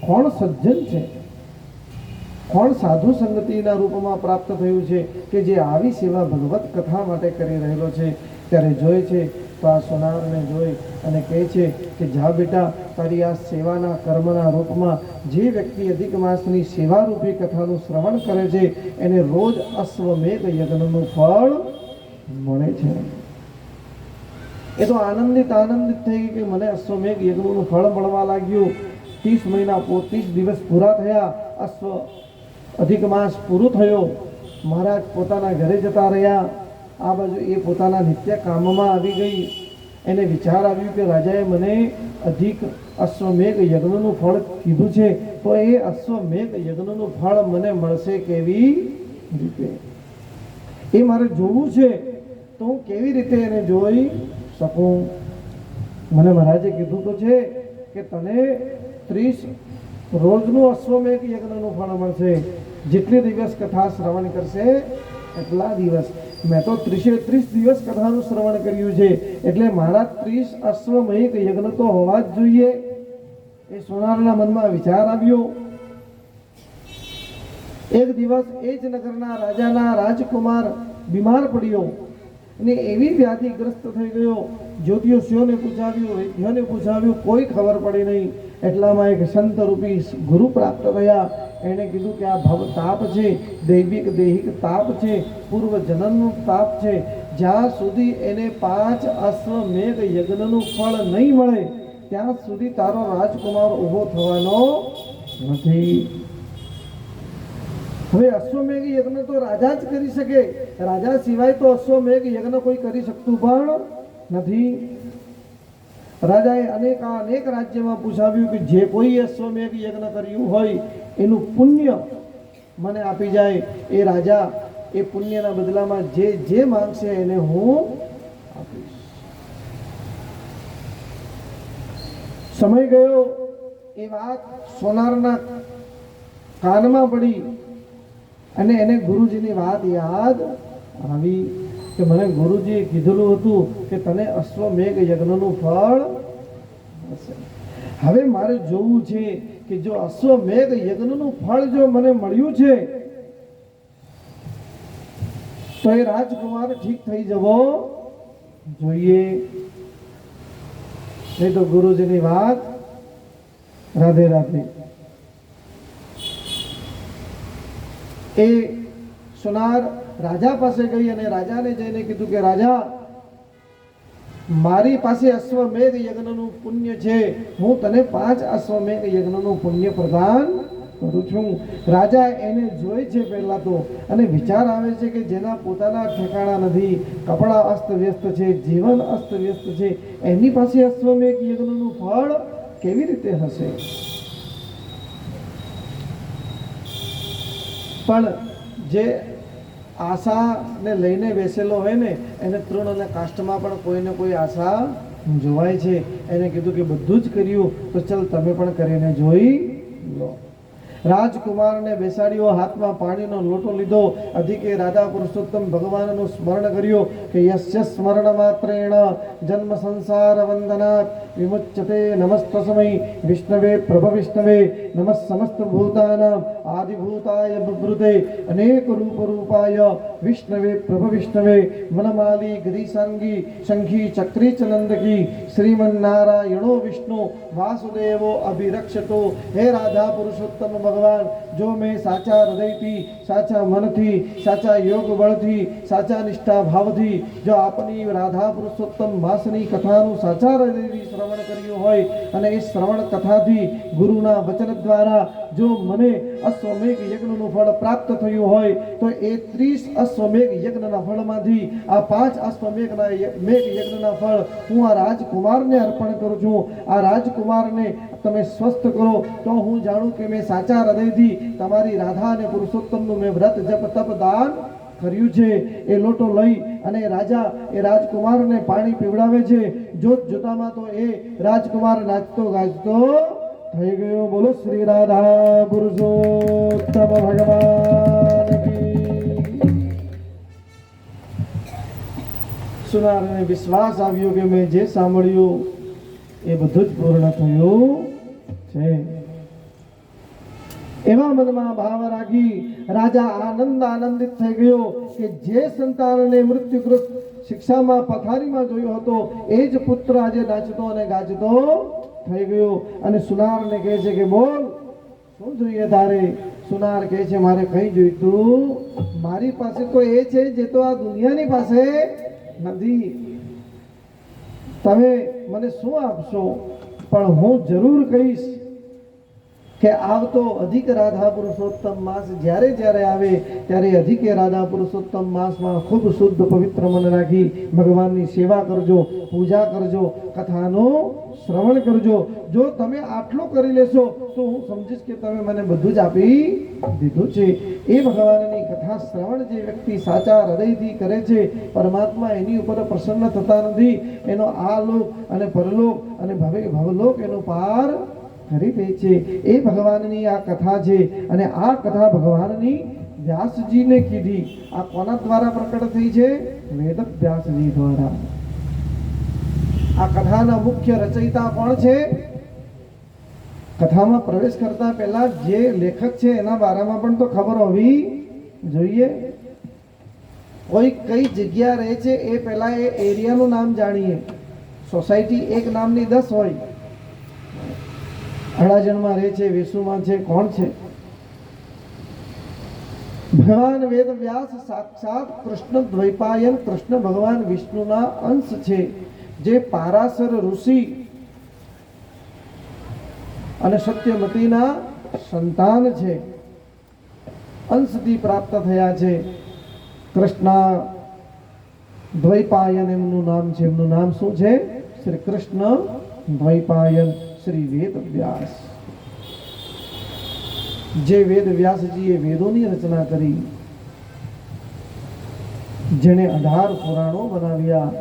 કોણ સજ્જન છે, કોણ સાધુ સંગતિના રૂપમાં પ્રાપ્ત થયું છે કે જે આવી સેવા ભગવત કથા માટે કરી રહેલો છે. ત્યારે જોઈ છે તો આ સોનારને જોઈ અને કહે છે કે જા બેટા, તારી આ સેવાના કર્મના રૂપમાં જે વ્યક્તિ અધિક માસની સેવારૂપી કથાનું શ્રવણ કરે છે એને રોજ અશ્વમેઘ યજ્ઞનું ફળ મળે છે. એ તો આનંદિત થઈ ગઈ કે મને અશ્વમેઘ યજ્ઞનું ફળ મળવા લાગ્યું. 30 મહિના 30 દિવસ પૂરા થયા, અશ્વ અધિક માસ પૂરું થયો. મહારાજ પોતાના ઘરે જતા રહ્યા. આ બાજુ એ પોતાના નિત્ય કામમાં આવી ગઈ. એને વિચાર આવ્યું કે રાજાએ મને અધિક અશ્વમેઘ યજ્ઞનું ફળ કીધું છે, તો એ અશ્વમેઘ યજ્ઞનું ફળ મને મળશે કેવી રીતે? એ મારે જોવું છે, તો હું કેવી રીતે એને જોઈ શકું? મને મહારાજે કીધું તો છે કે તને 30 રોજનું અશ્વમેઘ યજ્ઞનું ફળ મળશે. જેટલી દિવસ કથા શ્રવણ કરશે એટલા દિવસ. મેં તો 30 દિવસ કથાનું શ્રવણ કર્યું છે, એટલે મારા 30 અશ્વમેઘ યજ્ઞ તો હોવા જ જોઈએ. એ સોનારના મનમાં વિચાર આવ્યો. એક દિવસ એ જ નગરના રાજાના રાજકુમાર બીમાર પડ્યો અને એવી વ્યાધિગ્રસ્ત થઈ ગયો. જ્યોતિષીઓને પૂછાવ્યું, વૈદ્યોને પૂછાવ્યું, કોઈ ખબર પડી નહીં. એટલામાં એક સંત રૂપી ગુરુ પ્રાપ્ત થયા. એણે કીધું કે આ ભવ તાપ છે, દૈવિક દેહિક તાપ છે, પૂર્વ જન્મનો તાપ છે. જ્યાં સુધી એને 5 અશ્વમેઘ યજ્ઞનું ફળ નહીં મળે ત્યાં સુધી તારો રાજકુમાર ઊભો થવાનો નથી. હવે અશ્વમેઘ યજ્ઞ તો રાજા જ કરી શકે, રાજા સિવાય તો અશ્વમેઘ યજ્ઞ કોઈ કરી શકતું પણ નથી. રાજાએ અનેક રાજ્યમાં પૂછાવ્યું કે જે કોઈ અશ્વમેઘ યજ્ઞ કર્યું હોય એનું પુણ્ય મને આપી જાય. એ રાજા એ પુણ્યના બદલામાં જે માંગશે એને હું આપીશ. સમય ગયો, એ વાત સોનારના કાનમાં પડી અને એને ગુરુજીની વાત યાદ આવી કે મને ગુરુજીએ કીધેલું હતું કે તને અશ્વમેઘ યજ્ઞનું ફળ હશે. હવે મારે જોવું છે કે જો અશ્વમેઘ યજ્ઞનું ફળ જો મને મળ્યું છે તો એ રાજકુમાર ઠીક થઈ જવો જોઈએ. નહીં તો ગુરુજીની વાત રાધે રાધે. એ સોનાર રાજા પાસે ગઈ અને રાજાને જઈને કીધું કે રાજા, મારી પાસે અશ્વમેઘ યજ્ઞનું પુણ્ય છે, હું તને 5 અશ્વમેઘ યજ્ઞનું પુણ્ય પ્રદાન કરું છું. રાજા એને જોઈ છે પહેલા તો અને વિચાર આવે છે કે જેના પોતાના ઠેકાણા નથી, કપડા અસ્તવ્યસ્ત છે, જીવન અસ્તવ્યસ્ત છે, એની પાસે અશ્વમેઘ યજ્ઞનું ફળ કેવી રીતે હશે? પણ જે આશાને લઈને બેસેલો હોય ને એને તૃણ અને કાષ્ટમાં પણ કોઈને કોઈ આશા જોવાય છે. એને કીધું કે બધું જ કર્યું તો ચલ તમે પણ કરીને જોઈ લો. રાજકુમારને બેસાડ્યો, હાથમાં પાણીનો લોટો લીધો, અધિકે રાધા પુરુષોત્તમ ભગવાનનું સ્મરણ કર્યું કે યસ્ય સ્મરણ માત્રેણ જન્મ સંસાર વંદનાત વિમુચ્યતે. નમસ્તસ્મૈ વિષ્ણવે પ્રભ વિષ્ણવે નમઃ સમસ્ત ભૂતાનાં આદિભૂતાય બભૃતે અનેક રૂપ રૂપાય વિષ્ણવે પ્રભ વિષ્ણવે વનમાલી ગિરીશાંગી શંખી ચક્રી ચનંદકી શ્રીમન્નારાયણો વિષ્ણુ વાસુદેવો અભિરક્ષતો. હે રાધા પુરુષોત્તમ ભગવાન, જો મેં સાચા હૃદયથી, સાચા મનથી, સાચા યોગ બળથી, સાચા નિષ્ઠા ભાવથી જો આપની રાધા પુરુષોત્તમ માસની કથાનું સાચા હૃદયથી શ્રવણ કર્યું હોય અને એ શ્રવણ કથાથી ગુરુના વચન દ્વારા જો મને અશ્વમેઘ યજ્ઞનું ફળ પ્રાપ્ત થયું હોય તો એ 30 અશ્વમેઘ યજ્ઞના ફળમાંથી આ 5 અશ્વમેઘના યજ્ઞના ફળ હું આ રાજકુમારને અર્પણ કરું છું. આ રાજકુમારને તમે સ્વસ્થ કરો તો હું જાણું કે મેં સાચા હૃદયથી તમારી રાધા અને પુરુષોત્તમનું મેં વ્રત જપ તપ દાન કર્યું છે. એ લોટો લઈ અને રાજા એ રાજકુમારને પાણી પીવડાવે છે. જોતામાં તો એ રાજકુમાર નાચતો ગાજતો થઈ ગયો. બોલો શ્રી રાધા પુરુષોત્તમ ભગવાન કી. સુનારને વિશ્વાસ આવ્યો કે મેં જે સાંભળ્યું એ બધું જ પૂર્ણ થયું છે. એવા મનમાં ભાવ રાખી રાજા આનંદિત થઈ ગયો કે જે સંતાનને મૃત્યુગ્રસ્ત શિક્ષામાં પથારીમાં જોયો હતો એ જ પુત્ર આજે નાચતો અને ગાજતો થઈ ગયો. અને સુનારને કહે છે કે બોલ શું જોઈએ તારે? સુનાર કહે છે મારે કઈ જોઈતું, મારી પાસે તો એ છે જે તો આ દુનિયાની પાસે નથી. તમે મને શું આપશો? પણ હું જરૂર કહીશ કે આવતો અધિક રાધા પુરુષોત્તમ માસ જ્યારે જ્યારે આવે ત્યારે અધિક રાધા પુરુષોત્તમ માસમાં ખૂબ શુદ્ધ પવિત્ર મન રાખી ભગવાનની સેવા કરજો, પૂજા કરજો, કથાનું શ્રવણ કરજો. જો તમે આટલું કરી લેશો તો હું સમજીશ કે તમે મને બધું જ આપી દીધું છે. એ ભગવાનની કથા શ્રવણ જે વ્યક્તિ સાચા હૃદયથી કરે છે પરમાત્મા એની ઉપર પ્રસન્ન થતા નથી. એનો આ લોક અને પરલોક અને ભવલોક એનો પાર કરી દે છે. એ ભગવાનની આ કથા છે અને આ કથા ભગવાનની વ્યાસજીને કીધી. આ કોના દ્વારા પ્રકટ થઈ છે? વેદ વ્યાસજી દ્વારા. આ કથાના મુખ્ય રચયિતા કોણ છે? કથામાં પ્રવેશ કરતા પહેલા જે લેખક છે એના બારામાં પણ તો ખબર હોવી જોઈએ. કોઈ કઈ જગ્યા રહે છે એ પહેલા એ એરિયાનું નામ જાણીએ. સોસાયટી એક નામની 10 હોય. અડાજણમાં રહે છે, વેસુમાં છે, કોણ છે? ભગવાન વેદ વ્યાસ સાક્ષાત કૃષ્ણ દ્વૈપાયન કૃષ્ણ ભગવાન વિષ્ણુના અંશ છે, જે પારાશર ઋષિ અને સત્યમતીના સંતાન છે, અંશથી પ્રાપ્ત થયા છે. કૃષ્ણ દ્વૈપાયન એમનું નામ છે. એમનું નામ શું છે? શ્રી કૃષ્ણ દ્વૈપાયન શ્રી વેદ વ્યાસ. જે વેદ વ્યાસજીએ વેદોની રચના કરી, જેણે 18 પુરાણો બનાવ્યા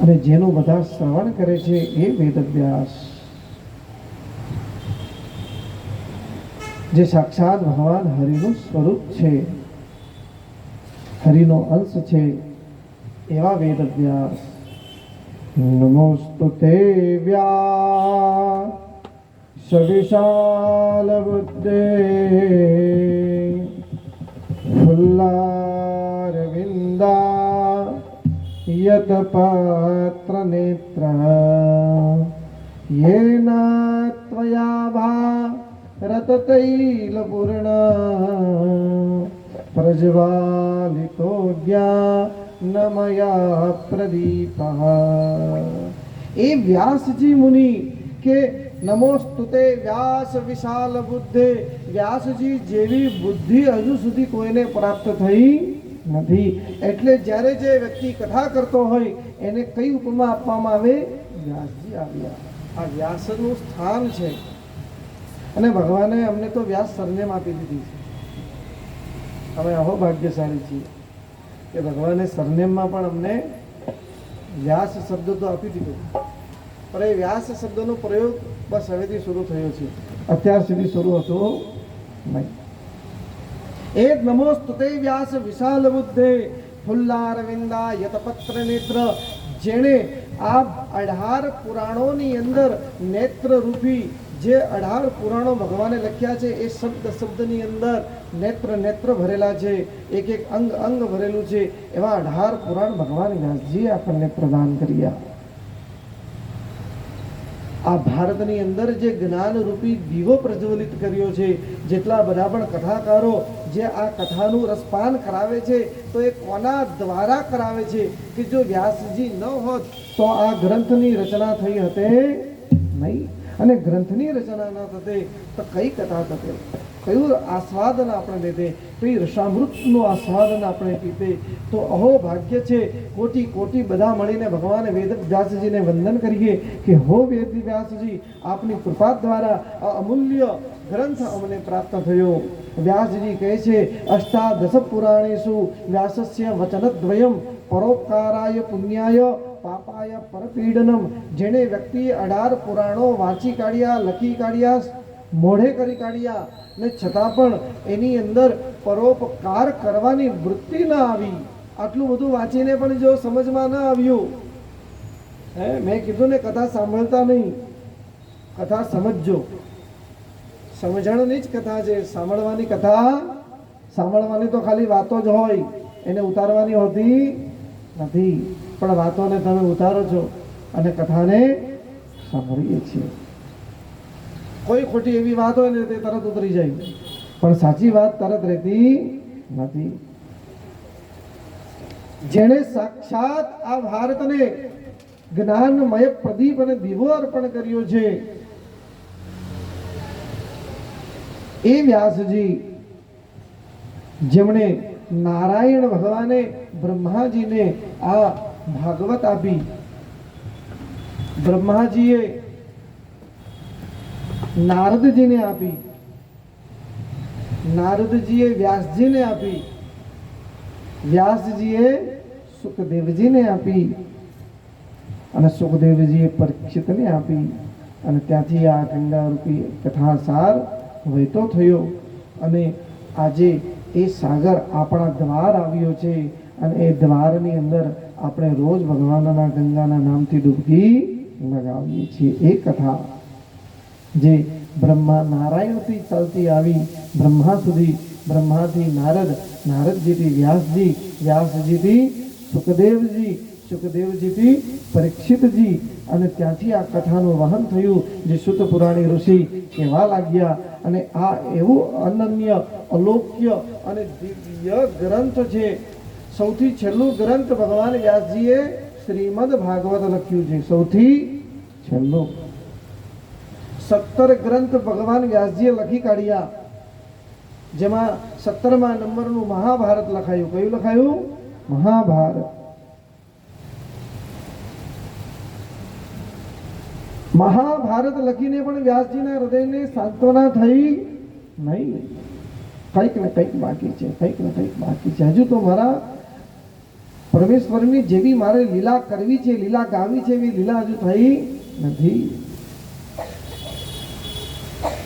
અને જેનું બધા શ્રવણ કરે છે એ વેદ વ્યાસ, જે સાક્ષાત ભગવાન હરિનું સ્વરૂપ છે, હરિનો અંશ છે, એવા વેદ વ્યાસ. નમોસ્તુતે વ્યાસ વિશાલ બુદ્ધે ફુલ્લારવિંદા યત પત્ર નેત્ર યેન ત્વયા ભારત તૈલપૂર્ણ પ્રજ્વાલિતો જ્ઞાનમયા પ્રદીપઃ. એ વ્યાસજી મુનિ કે નમોસ્તુતે વ્યાસ વિશાલ બુદ્ધે, વ્યાસજી જેવી બુદ્ધિ હજુ સુધી કોઈને પ્રાપ્ત થઈ નથી. એટલે જ્યારે જે વ્યક્તિ કથા કરતો હોય એને કઈ ઉપમા આપવામાં આવે? વ્યાસજી આવ્યા. આ વ્યાસનું સ્થાન છે. અને ભગવાને અમને તો વ્યાસ સરનેમ આપી દીધી છે. અમે અહો ભાગ્યશાળી છીએ કે ભગવાને સરનેમમાં પણ અમને વ્યાસ શબ્દ તો આપી દીધો, પણ એ વ્યાસ શબ્દનો પ્રયોગ બસ હવેથી શરૂ થયો છે, અત્યાર સુધી શરૂ હતો નહીં. એ નમોસ્તુતે વ્યાસ વિશાલ બુદ્ધે ફુલ્લારવિંદા યતપત્ર નેત્ર, જેણે આ 18 પુરાણોની અંદર નેત્ર રૂપી જે 18 પુરાણો ભગવાને લખ્યા છે, એ શબ્દ શબ્દની અંદર નેત્ર નેત્ર ભરેલા છે, એક એક અંગ અંગ ભરેલું છે. એવા 18 પુરાણ ભગવાન વ્યાસજીએ આપણને પ્રદાન કર્યા. આ ભારતની અંદર જે જ્ઞાન રૂપી દીવો પ્રજ્વલિત કર્યો છે, જેટલા બધા પણ કથાકારો જે આ કથાનું રસપાન કરાવે છે, તો એ કોના દ્વારા કરાવે છે કે જો વ્યાસજી ન હોત તો આ ગ્રંથની રચના થઈ હતે નહીં. અને ગ્રંથની રચના ન થતે તો કઈ કથા થતે, કયું આસ્વાદન આપણે લેતે, કઈ રસામૃતનું આસ્વાદન આપણે પીતે. તો અહો ભાગ્ય છે. કોટી કોટી બધા મળીને ભગવાન વેદ વ્યાસજીને વંદન કરીએ કે હો વેદ વ્યાસજી, આપની કૃપા દ્વારા આ અમૂલ્ય ગ્રંથ અમને પ્રાપ્ત થયો. વ્યાસજી કહે છે, અષ્ટાદશ પુરાણેષુ વ્યાસસ્ય વચનદ્વયમ પરોપકારાય પુણ્યાય પાપાય પરપીડનમ. જેણે વ્યક્તિએ 18 પુરાણો વાંચી કાઢ્યા, લખી કાઢ્યા, મોઢે કરી કાઢ્યા, ને છતાં પણ એની અંદર પરોપકાર કરવાની વૃત્તિ ન આવી. આટલું બધું વાંચીને પણ જો સમજમાં ન આવ્યું, મેં કીધું ને કથા સાંભળતા નહીં, કથા સમજજો. સમજણની જ કથા છે, સાંભળવાની કથા. સાંભળવાની તો ખાલી વાતો જ હોય, એને ઉતારવાની હોતી નથી. પણ વાતોને તમે ઉતારો છો અને કથાને સાંભળીએ છીએ. કોઈ ખોટી એવી વાત હોય ને તે તરત ઉતરી જાય, પણ સાચી વાત તરત રહેતી નથી. જેણે સાક્ષાત આ ભારતને જ્ઞાનમય પ્રદીપ અને દીવો અર્પણ કર્યો છે, એ વ્યાસજી, જેમણે નારાયણ ભગવાને બ્રહ્માજીને આ ભાગવત આપી, બ્રહ્માજીએ નારદજીને આપી, નારદજીએ વ્યાસજીને આપી, વ્યાસજીએ સુખદેવજીને આપી અને સુખદેવજીએ પરીક્ષિતને આપી. અને ત્યાંથી આ ગંગારૂપી કથાસાર વહેતો થયો અને આજે એ સાગર આપણા દ્વાર આવ્યો છે. અને એ દ્વારની અંદર આપણે રોજ ભગવાનના ગંગાના નામથી ડૂબકી લગાવીએ છીએ. એ કથા જે બ્રહ્મા નારાયણથી ચાલતી આવી બ્રહ્મા સુધી, બ્રહ્માથી નારદ, નારદજીથી વ્યાસજી, વ્યાસજીથી સુખદેવજી, સુખદેવજીથી પરીક્ષિતજી, અને ત્યાંથી આ કથાનું વહન થયું. જે સૂત પુરાણી ઋષિ કહેવા લાગ્યા અને આ એવું અનન્ય અલૌક્ય અને દિવ્ય ગ્રંથ છે. સૌથી છેલ્લું ગ્રંથ ભગવાન વ્યાસજીએ શ્રીમદ ભાગવત લખ્યું છે. સૌથી છેલ્લું 17 ગ્રંથ ભગવાન વ્યાસજીએ લખી કાઢ્યા, જેમાં 17મા નંબરનું મહાભારત લખાયું. કયું લખાયું? મહાભારત. મહાભારત લખીને પણ વ્યાસજીના હૃદયને સાંત્વના થઈ નહીં. કંઈક ને કંઈક બાકી છે, કંઈક ને કંઈક બાકી છે. હજુ તો મારા પરમેશ્વરની જેવી મારે લીલા કરવી છે, લીલા ગાવી છે, એવી લીલા હજુ થઈ નથી.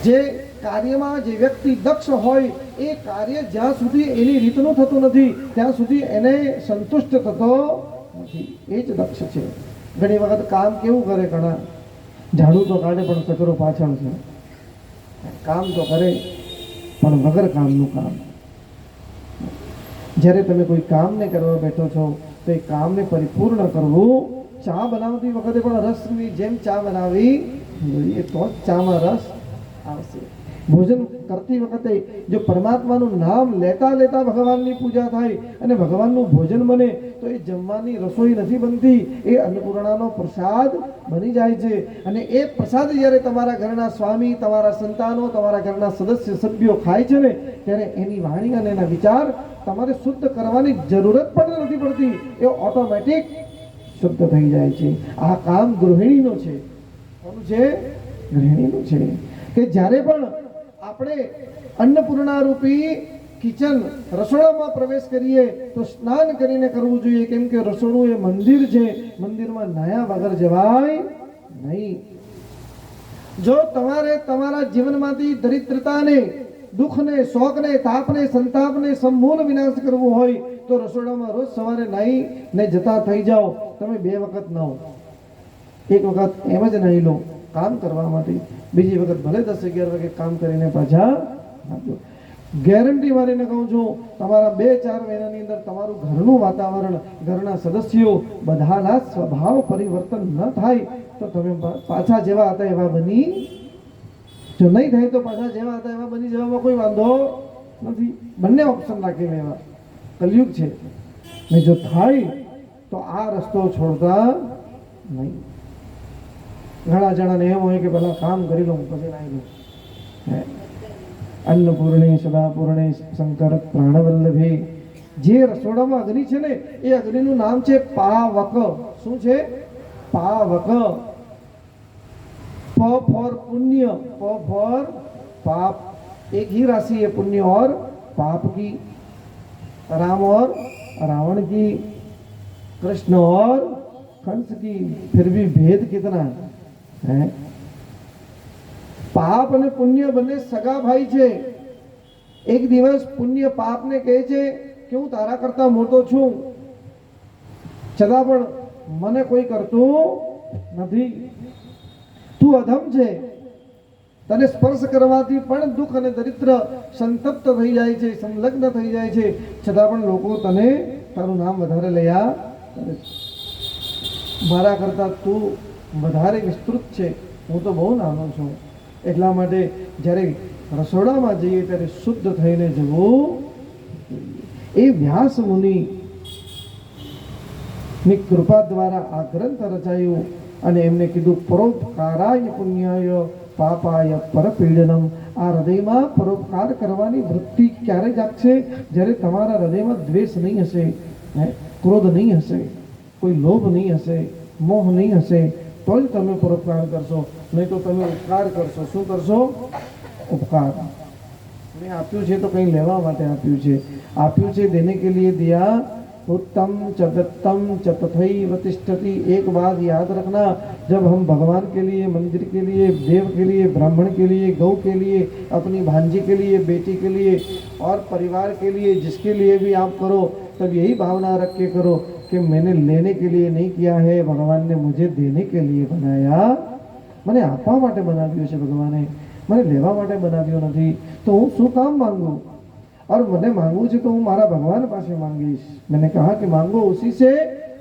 જે કાર્યમાં જે વ્યક્તિ દક્ષ હોય એ કાર્ય જ્યાં સુધી એની રીતનું થતું નથી ત્યાં સુધી એને સંતુષ્ટ થતો નથી. એ જ દક્ષ છે. ઘણી વખત કામ કેવું કરે, ઘણા ઝાડુ તો કાઢે પણ કચરો પાછળ છે. કામ તો કરે પણ વગર કામનું કામ. જ્યારે તમે કોઈ કામને કરવા બેઠો છો તો એ કામને પરિપૂર્ણ કરવું. ચા બનાવતી વખતે પણ રસની જેમ ચા બનાવવી જોઈએ, તો જ ચામાં રસ આવશે. ભોજન કરતી વખતે જો પરમાત્માનું નામ લેતા લેતા ભગવાનની પૂજા થાય અને ભગવાનનું ભોજન બને તો એ જમવાની રસોઈ નથી બનતી, એ અન્નપૂર્ણાનો પ્રસાદ બની જાય છે. અને એ પ્રસાદ જ્યારે તમારા ઘરના સ્વામી, તમારા સંતાનો, તમારા ઘરના સદસ્ય સભ્યો ખાય છે ને, ત્યારે એની વાણી અને એના વિચાર તમારે શુદ્ધ કરવાની જરૂરત પણ નથી પડતી, એ ઓટોમેટિક શુદ્ધ થઈ જાય છે. આ કામ ગૃહિણીનું છે. કોનું છે? ગૃહિણીનું છે. કે જ્યારે પણ આપણે અન્નપૂર્ણા રૂપી કિચન રસોડામાં પ્રવેશ કરીએ તો સ્નાન કરીને કરવું જોઈએ, કેમ કે રસોડું એ મંદિર છે. મંદિરમાં નાયા વગર જવાય નહીં. જો તમારે તમારા જીવનમાંથી દરિદ્રતાને, દુઃખને, શોકને, તાપને, સંતાપને સમૂળ વિનાશ કરવો હોય તો રસોડામાં રોજ સવારે નાહીને જતા થઈ જાઓ. તમે 2 વખત નાહો, એક વખત એમ જ નાહી લો કામ કરવા માટે, બીજી વખત ભલે 10-11 વાગે કામ કરીને પાછા આપજો. ગેરંટી મારીને કહું છું, તમારા 2-4 મહિનાની અંદર તમારું ઘરનું વાતાવરણ, ઘરના સદસ્યો બધાના સ્વભાવ પરિવર્તન ન થાય તો તમે પાછા જેવા હતા એવા બની, જો નહીં થાય તો પાછા જેવા હતા એવા બની જવામાં કોઈ વાંધો નથી. બંને ઓપ્શન રાખીને એવા કલયુગ છે. ને જો થાય તો આ રસ્તો છોડતા નહીં. ઘણા જણાને એમ હોય કે પેલા કામ કરી લઉં પછી નાઈ લઉં. અન્નપૂર્ણે સદાપૂર્ણે શંકર પ્રાણવલ્લભે. જે રસોડામાં અગ્નિ છે ને એ અગ્નિનું નામ છે પાવક. શું છે? પાવક. प फॉर पुण्य, प फॉर पाप. एक ही राशि है पुण्य और पाप की. राम और रावण की, कृष्ण और कंस की, फिर भी भेद कितना है? પાપ અને પુણ્ય બંને સગા ભાઈ છે. એક દિવસ પુણ્ય પાપને કહે છે કે હું તારા કરતા મોટો છું, છતાં પણ મને કોઈ કરતું નથી. તું અધમ છે, તને સ્પર્શ કરવાથી પણ દુઃખ અને દરિદ્ર સંતપ્ત થઈ જાય છે, સંલગ્ન થઈ જાય છે, છતાં પણ લોકો તને તારું નામ વધારે લયા કરે છે. મારા કરતા તું વધારે વિસ્તૃત છે, હું તો બહુ નાનો છું. એટલા માટે જ્યારે રસોડામાં જઈએ ત્યારે શુદ્ધ થઈને જવું. એ વ્યાસ મુનિની કૃપા દ્વારા આ ગ્રંથ રચાયું અને એમને કીધું પરોપકારાય પુણ્યાય પાપાય પરપીડનમ. આ હૃદયમાં પરોપકાર કરવાની વૃત્તિ ક્યારે જાગશે? જ્યારે તમારા હૃદયમાં દ્વેષ નહીં હશે, ક્રોધ નહીં હશે, કોઈ લોભ નહીં હશે, મોહ નહીં હશે, તો જ તમે પરોપકાર કરશો. નહીં તો તમે ઉપકાર કરશો. શું કરશો? ઉપકાર. મેં આપ્યું છે તો કંઈ લેવા માટે આપ્યું છે. આપ્યું છે દેને કે लिए दिया, उत्तम च दत्तम च तथैव तिष्ठति. एक बात याद रखना, जब हम भगवान के लिए, मंदिर के लिए, देव के लिए, ब्राह्मण के लिए, गौ के लिए, अपनी भांजी के लिए, बेटी के लिए और परिवार के लिए, जिसके लिए भी आप करो, तब यही भावना रख के करो कि मैंने लेने के लिए नहीं किया है, भगवान ने मुझे देने के लिए बनाया. મને આપવા માટે બનાવ્યો છે ભગવાને, મને લેવા માટે બનાવ્યો નથી. તો હું શું કામ માંગુ? और મને मांगू છે તો હું મારા ભગવાન પાસે માંગીશ. मैंने कहा कि मांगो उसी से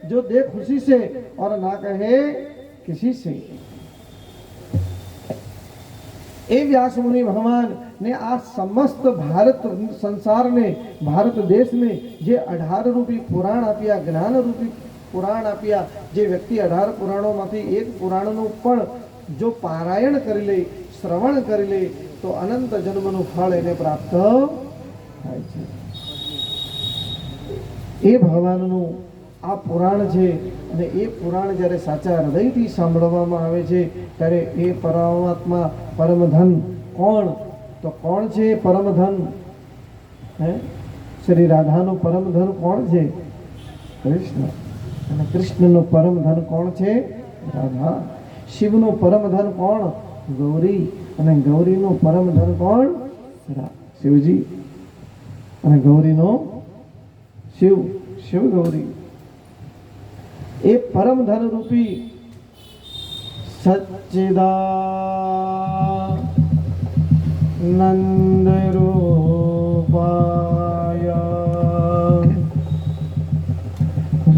जो दे खुशी से और ना कहे किसी से। એ વ્યાસ મુનિ ભગવાન ને આ સમસ્ત ભારત સંસારને, ભારત દેશને જે 18 રૂપી પુરાણ આપ્યા, જ્ઞાન રૂપી પુરાણ આપ્યા, જે વ્યક્તિ 18 પુરાણોમાંથી એક પુરાણનું પણ જો પારાયણ કરી લે, શ્રવણ કરી લે, તો અનંત જન્મનું ફળ એને પ્રાપ્ત થાય છે. એ ભગવાનનું આ પુરાણ છે અને એ પુરાણ જ્યારે સાચા હૃદયથી સાંભળવામાં આવે છે ત્યારે એ પરમાત્મા પરમધન કોણ? તો કોણ છે પરમધન? હે, શ્રી રાધાનું પરમધન કોણ છે? કૃષ્ણ. અને કૃષ્ણનું પરમધન કોણ છે? રાધા. શિવનું પરમધન કોણ? ગૌરી. અને ગૌરીનું પરમધન કોણ? શિવજી. અને ગૌરીનો શિવ, શિવ ગૌરી. એ પરમધન રૂપી સચ્ચિદાનંદ રૂપાય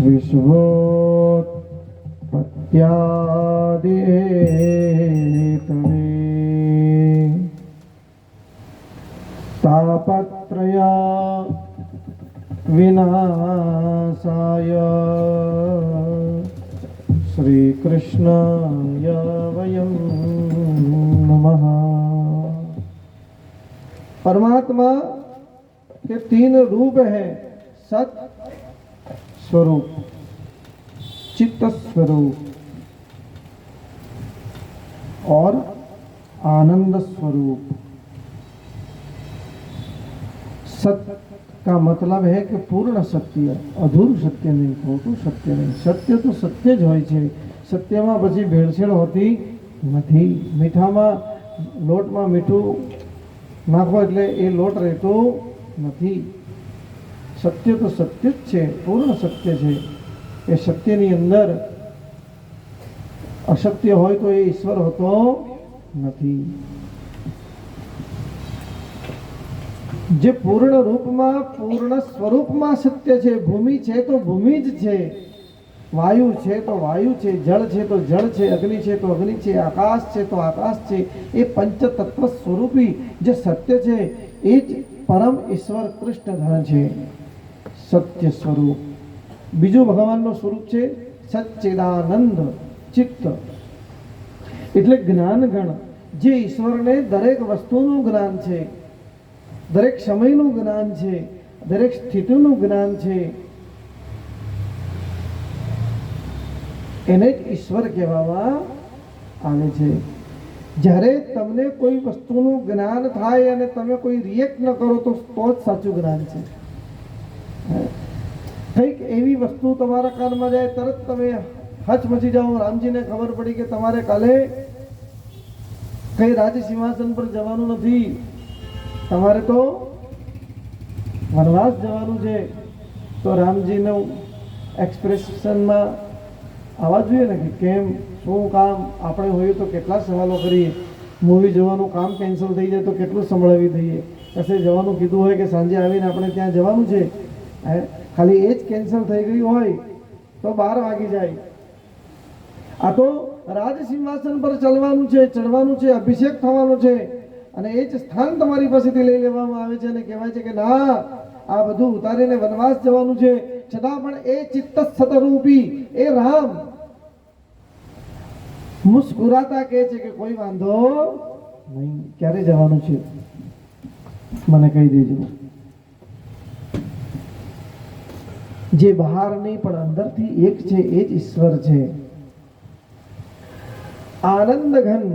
વિશ્વોત્પત્યાદિ હેતવે તાપત્રયા વિનાશાય શ્રી કૃષ્ણાય વયમ નમઃ. परमात्मा के 3 रूप है, सत स्वरूप, चित्त स्वरूप और आनंद स्वरूप. सत्य का मतलब है कि पूर्ण सत्य, अधूर सत्य नहीं, खोटું सत्य नहीं. सत्य तो सत्य જ હોય છે. સત્યમાં પછી ભેળસેળ હોતી નથી. મીઠામાં, લોટમાં મીઠું નાખો એટલે એ લોટ રહેતો નથી. સત્ય તો સત્ય જ છે, પૂર્ણ સત્ય છે. એ સત્યની અંદર અસત્ય હોય તો એ ઈશ્વર હોતો નથી. જે પૂર્ણ રૂપમાં, પૂર્ણ સ્વરૂપમાં સત્ય છે. ભૂમિ છે તો ભૂમિ જ છે, વાયુ છે તો વાયુ છે, જળ છે તો જળ છે, અગ્નિ છે તો અગ્નિ છે, આકાશ છે તો આકાશ છે. એ પંચતત્વ સ્વરૂપી જે સત્ય છે એ જ પરમ ઈશ્વર કૃષ્ણધન છે, સત્ય સ્વરૂપ. બીજું ભગવાનનું સ્વરૂપ છે સચ્ચિદાનંદ ચિત્ત, એટલે જ્ઞાનગણ. જે ઈશ્વરને દરેક વસ્તુનું જ્ઞાન છે, દરેક સમયનું જ્ઞાન છે, દરેક સ્થિતિનું જ્ઞાન છે, એને જ ઈશ્વર કહેવામાં આવે છે. જ્યારે તમને કોઈ વસ્તુનું જ્ઞાન થાય અને તમે કોઈ રિએક્ટ ન કરો તો જ સાચું જ્ઞાન છે. કંઈક એવી વસ્તુ તમારા કાનમાં જાય, તરત તમે હચમચી જાઓ. રામજીને ખબર પડી કે તમારે કાલે કઈ રાજ સિંહાસન પર જવાનું નથી, તમારે તો વનવાસ જવાનું છે. તો રામજીનું એક્સપ્રેશનમાં આવવા જોઈએ ને કે કેમ, શું કામ. આપણે હોઈએ તો કેટલા સવાલો કરીએ. મૂવી જવાનું કામ કેન્સલ થઈ જાય તો કેટલું સંભળાવી દઈએ. કશે જવાનું કીધું હોય કે સાંજે આવીને આપણે ત્યાં જવાનું છે, ખાલી એ જ કેન્સલ થઈ ગયું હોય તો 12 વાગી જાય. આ તો રાજ સિંહાસન પર ચડવાનું છે, અભિષેક થવાનો છે, અને એ જ સ્થાન તમારી પાસેથી લઈ લેવામાં આવે છે અને કહેવાય છે કે ના, આ બધું ઉતારીને વનવાસ જવાનું છે. છતાં પણ એ ચિત્ત સતરૂપી એ રામ મુસ્કુરાતા કહે છે કે કોઈ વાંધો નહીં, ક્યારે જવાનું છે મને કહી દેજો. જે બહાર નહીં પણ અંદરથી એક છે એ જ ઈશ્વર છે. આનંદ ઘન,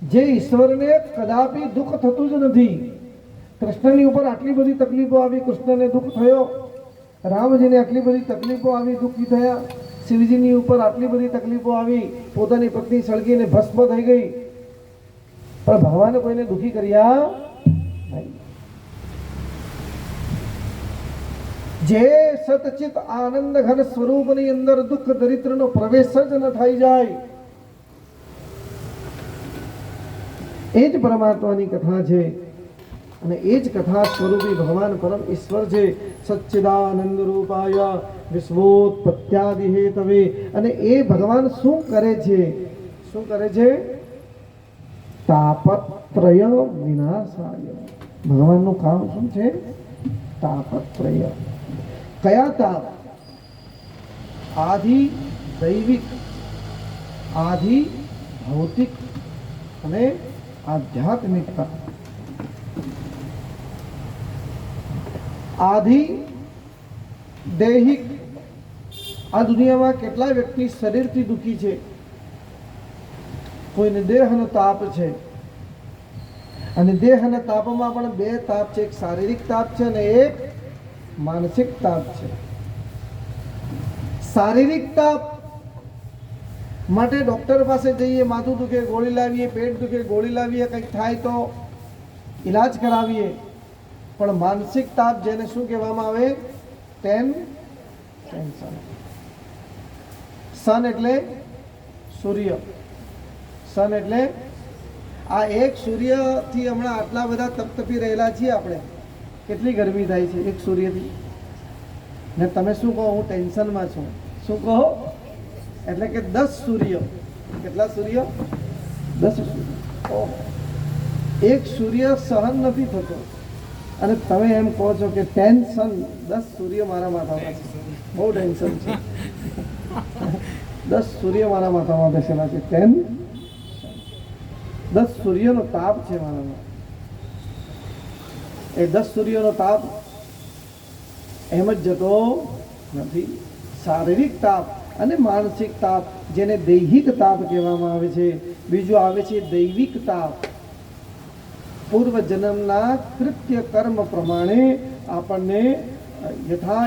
જે ઈશ્વરને કદાપી દુઃખ થતું જ નથી. કૃષ્ણની ઉપર આટલી બધી તકલીફો આવી, કૃષ્ણને દુઃખ થયો. રામજીને આટલી બધી તકલીફો આવી, દુઃખી થયા. શિવજીની ઉપર આટલી બધી તકલીફો આવી, પોતાની પત્ની સળગીને ભસ્મ થઈ ગઈ, પણ ભગવાને કોઈને દુઃખી કર્યા નહીં. જે સતચિત આનંદ ઘન સ્વરૂપની અંદર દુઃખ દરિદ્રનો પ્રવેશ જ ન થઈ જાય, એ જ પરમાત્માની કથા છે. અને એ જ કથા સ્વરૂપી ભગવાન પરમ ઈશ્વર છે. સચ્ચિદાનંદ રૂપાય વિશ્વોત્પત્યાદિ હેતવે. અને એ ભગવાન શું કરે છે? શું કરે છે? તાપત્રય વિનાશાય. ભગવાનનું કામ શું છે? તાપત્રય. કયા તાપ? આધિ દૈવિક, આધિ ભૌતિક અને આધ્યાત્મિક તાપ. આધિ દૈહિક, આ દુનિયામાં કેટલા વ્યક્તિ શરીરથી દુઃખી છે? કોઈને દેહનો તાપ છે. અને દેહના તાપમાં પણ બે તાપ છે, એક શારીરિક તાપ છે અને એક માનસિક તાપ છે. શારીરિક તાપ માટે ડોક્ટર પાસે જઈએ, માથું દુખે ગોળી લાવીએ, પેટ દુખે ગોળી લાવીએ, કંઈક થાય તો ઈલાજ કરાવીએ. પણ માનસિક તાપ જેને શું કહેવામાં આવે? ટેન્શન. સન એટલે સૂર્ય. સન એટલે આ એક સૂર્યથી હમણાં આટલા બધા તપતપી રહેલા છીએ આપણે. કેટલી ગરમી થાય છે એક સૂર્યથી. ને તમે શું કહો? હું ટેન્શનમાં છું. શું કહો? એટલે કે 10 સૂર્ય. કેટલા સૂર્ય? 10 સૂર્ય. ઓહ, એક સૂર્ય સહન નથી થતો અને તમે એમ કહો છો કે ટેન્શન. 10 સૂર્ય મારા માથામાં છે, બહુ ટેન્શન છે. 10 સૂર્ય મારા માથામાં બેસેલા છે. 10 સૂર્યનો તાપ છે મારામાં. એ 10 સૂર્યનો તાપ એમ જ જતો નથી. શારીરિક તાપ અને માનસિક તાપ, જેને દૈહિક તાપ કહેવામાં આવે છે. બીજું આવે છે દૈવિક તાપ. પૂર્વ જન્મના કૃત્ય કર્મ પ્રમાણે આપણને યથા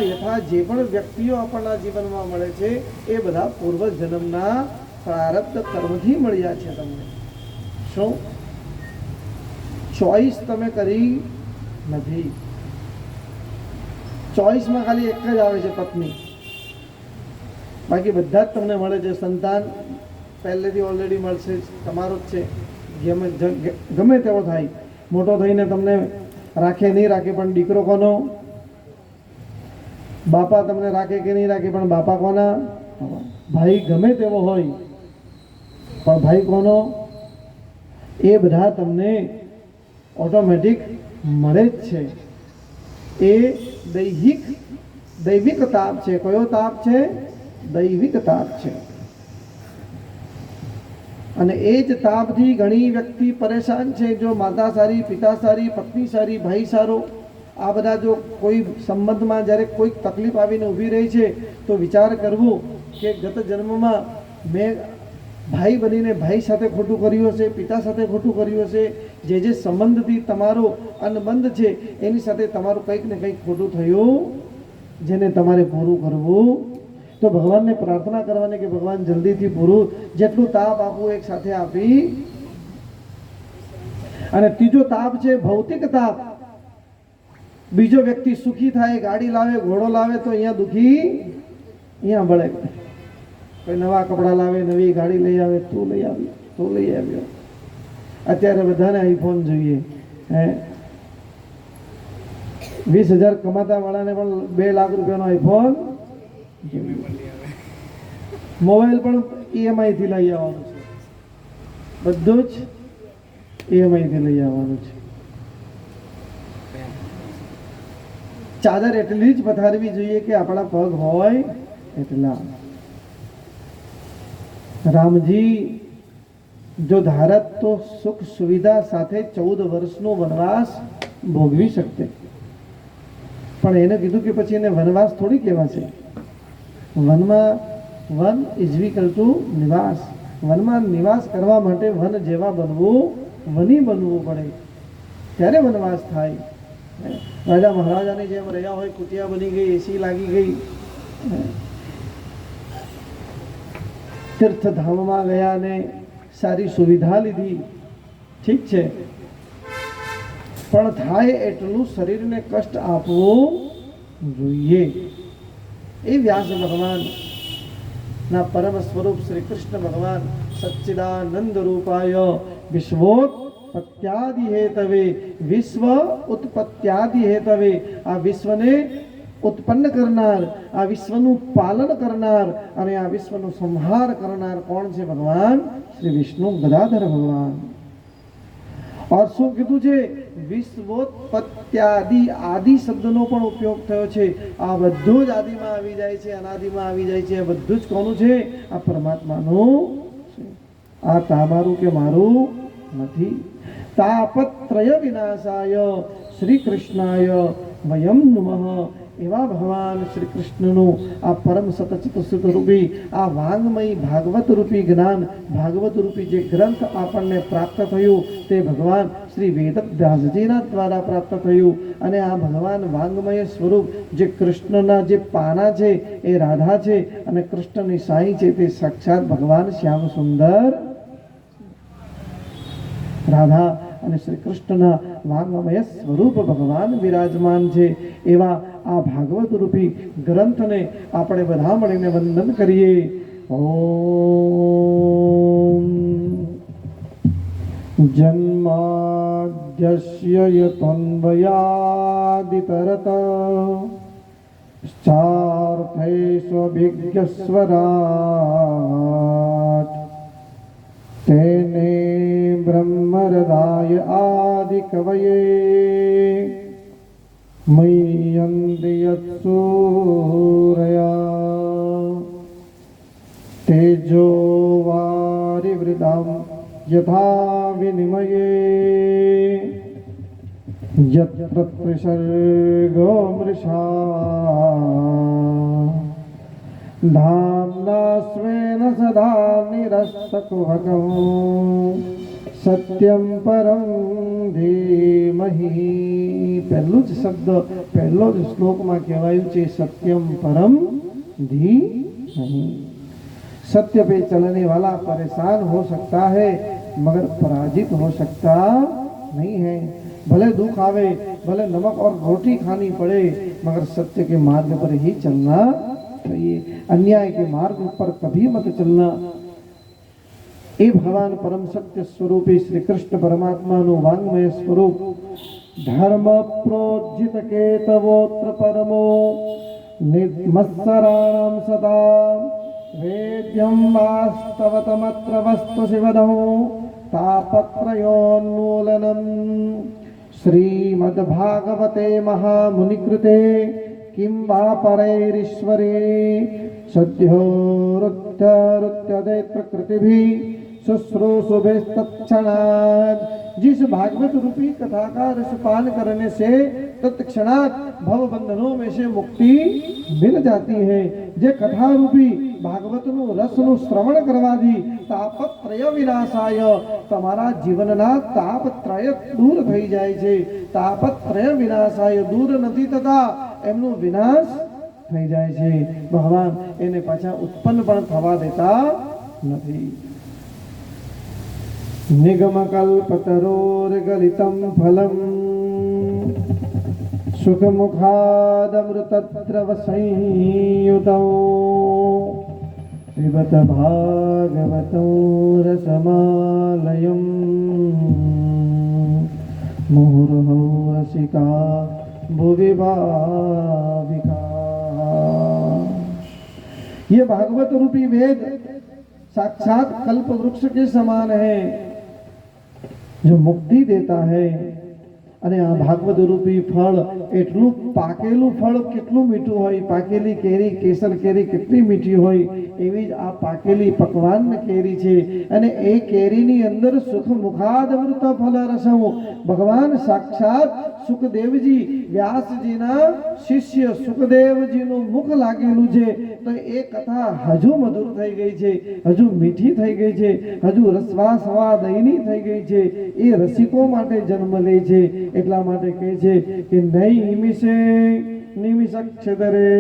જે પણ વ્યક્તિઓ આપણના જીવનમાં મળે છે એ બધા પૂર્વ જન્મના પ્રારબ્ધ કર્મથી મળ્યા છે. તમને શું ચોઈસ તમે કરી નથી? ચોઈસમાં ખાલી એક જ આવે છે, પત્ની. બાકી બધા જ તમને મળે છે. સંતાન પહેલેથી ઓલરેડી મળશે, તમારો જ છે. ગમે તેવો થાય, મોટો થઈને તમને રાખે નહીં રાખે પણ દીકરો કોનો? બાપા તમને રાખે કે નહીં રાખે પણ બાપા કોના? ભાઈ ગમે તેવો હોય પણ ભાઈ કોનો? એ બધા તમને ઓટોમેટિક મળે જ છે. એ દૈવિક તાપ છે. કયો તાપ છે? દૈવિક તાપ છે. અને એ જ તાપથી ઘણી વ્યક્તિ પરેશાન છે. જો માતા સારી, પિતા સારી, પત્ની સારી, ભાઈ સારો, આ બધા જો કોઈ સંબંધમાં જ્યારે કોઈક તકલીફ આવીને ઊભી રહી છે તો વિચાર કરવો કે ગત જન્મમાં મેં ભાઈ બનીને ભાઈ સાથે ખોટું કર્યું હશે, પિતા સાથે ખોટું કર્યું હશે. જે સંબંધથી તમારો અનબંધ છે એની સાથે તમારું કંઈક ને કંઈક ખોટું થયું, જેને તમારે પૂરું કરવું. તો ભગવાનને પ્રાર્થના કરવાની કે ભગવાન જલ્દીથી પૂરું, જેટલું તાપ આપવું એક સાથે આપી. અને ત્રીજો તાપ છે ભૌતિક તાપ. બીજો વ્યક્તિ સુખી થાય, ગાડી લાવે, ઘોડો લાવે તો અહીંયા દુખી, અહીંયા બળે. કોઈ નવા કપડાં લાવે, નવી ગાડી લઈ આવે, તું લઈ આવ્યો. અત્યારે બધાને આઈફોન જોઈએ. 20,000 કમાતા વાળાને પણ 2 લાખ રૂપિયાનો આઈફોન. મોબાઈલ પણ EMI થી લઈ આવવાનું છે. બધું જ EMI થી લઈ આવવાનું છે. ચાદર એટલી જ પથારવી જોઈએ કે આપણા પગ હોય એટલા. રામજી જો ધારત તો સુખ સુવિધા સાથે 14 વર્ષનો વનવાસ ભોગવી શકતે, પણ એને કીધું કે પછી એને વનવાસ થોડી કહેવાશે. વનમાં વન ઇઝવિકલ ટુ નિવાસ. વનમાં નિવાસ કરવા માટે વન જેવા બનવું, વની બનવું પડે, ત્યારે વનવાસ થાય. રાજા મહારાજાની જેમ રહ્યા હોય, કુટિયા બની ગઈ, એસી લાગી ગઈ, તીર્થધામમાં ગયા ને સારી સુવિધા લીધી, ઠીક છે, પણ થાય એટલું શરીરને કષ્ટ આપવું જોઈએ. એ વ્યાસ ભગવાન ના પરમ સ્વરૂપ શ્રી કૃષ્ણ ભગવાન સચ્ચિદાનંદ રૂપાય વિશ્વોત્પત્યાદિ હેતવે, વિશ્વ ઉત્પત્યાદિ હેતવે, આ વિશ્વને ઉત્પન્ન કરનાર, આ વિશ્વનું પાલન કરનાર અને આ વિશ્વનો સંહાર કરનાર કોણ છે? ભગવાન શ્રી વિષ્ણુ ગદાધર ભગવાન. और શું કીધું છે? વિશ્વોત્પત્ત્યાદિ, આદિ શબ્દનો પણ ઉપયોગ થયો છે. આ બધું જ આદિમાં આવી જાય છે, અનાદિમાં આવી જાય છે. આ બધું જ કોનું છે? આ પરમાત્માનું છે. આ તમારું કે મારું નથી. તાપત્રય વિનાશાય શ્રી કૃષ્ણાય વયમ નમઃ. એવા ભગવાન શ્રી કૃષ્ણનું આ પરમ સતચિત સુત રૂપી આ વાંગમય ભાગવત રૂપી જ્ઞાન, ભાગવત રૂપી જે ગ્રંથ આપણને પ્રાપ્ત થયું તે ભગવાન શ્રી વેદવ્યાસજીના દ્વારા પ્રાપ્ત થયું. અને આ ભગવાન વાંગમય સ્વરૂપ જે કૃષ્ણના જે પાના છે એ રાધા છે અને કૃષ્ણની સાઈ છે તે સાક્ષાત ભગવાન શ્યામ સુંદર રાધા અને શ્રી કૃષ્ણના વાંગમય સ્વરૂપ ભગવાન વિરાજમાન છે. એવા આ ભાગવત રૂપી ગ્રંથને આપણે બધા મળીને વંદન કરીએ. ઓમ જન્માદ્યસ્ય યતોન્વયાદિતરત ચાર્થૈસ્વભિજ્ઞસ્વરાટ તેને બ્રહ્મહૃદાય આદિકવયે મય્યન્તિ યત્સૂરયા તેજો વારિવૃદામ યથા વિનિમયે यत्र त्रिसर्गो मृषा धाम्ना स्वेन सदा निरस्तकुहकं सत्यं परं धीमहि. પહેલું જ શબ્દ પહેલો જ શ્લોકમાં કહેવાયું છે સત્યમ પરમ धीमहि. सत्य पे चलने वाला परेशान हो सकता है मगर पराजित हो सकता नहीं है. भले दुख आवे, भले नमक और रोटी खानी पड़े, मगर सत्य के मार्ग पर ही चलना चाहिए. अन्याय के मार्ग पर कभी मत चलना. ए भगवान परम सत्य स्वरूपी श्री कृष्ण परमात्मा नु वांगमय स्वरूप धर्म प्रोज्जित केतवोत्र परमो निर्मत्सराणां सदा वेद्यं वास्तवतमत्र वस्तु शिवदो तापत्रयोन्मूलनम्. श्रीमद्भागवते महामुनिकृते किं वा परैरीश्वरे सद्योरुत्तरुत्यदे प्रकृतिभिः शुश्रूषुभिस्तत्क्षणात्. जिस भागवत रूपी कथा का रसपान करने से तत्क्षणात भव बंधनों में से मुक्ति मिल जाती है. जे कथा रूपी भागवत नु रस नु श्रवण करवाથી તાપત્રય વિનાશાય તમારા જીવનના તાપત્રય દૂર થઈ જાય છે. તાપત્રય વિનાશાય દૂર નથી થતા, એમનો વિનાશ થઈ જાય છે. ભગવાન એને પાછા ઉત્પન્ન પણ થવા દેતા નથી. નિગમકલ્પતરોર્ગલિतं ફલં સુખमुखादमृतद्रव संयुतं पिबत भागवतं रसमालयं मुहुर्मुहुः रसिका भुवि भाविका. ये भागवत रूपी वेद साक्षात कल्प वृक्ष के समान है जो मुक्ति देता है. અને આ ભાગવત રૂપી ફળ એટલું પાકેલું ફળ કેટલું મીઠું હોય. પાકેલી કેરી, કેસર કેરી કેટલી મીઠી હોય, એવી જ આ પાકેલી પકવાન કેરી છે. અને એ કેરીની અંદર સુખ મુખાદમૃત ફલ રસમ. ભગવાન સાક્ષાત સુખદેવજી વ્યાસજીના શિષ્ય સુખદેવજીનું મુખ લાગેલું છે. તો એ કથા હજુ મધુર થઈ ગઈ છે, હજુ મીઠી થઈ ગઈ છે, હજુ રસવાસ્વાદયની થઈ ગઈ છે. એ રસિકો માટે જન્મ લે છે. એટલા માટે કહે છે કે નૈમિષે નિમિષક્ષદરે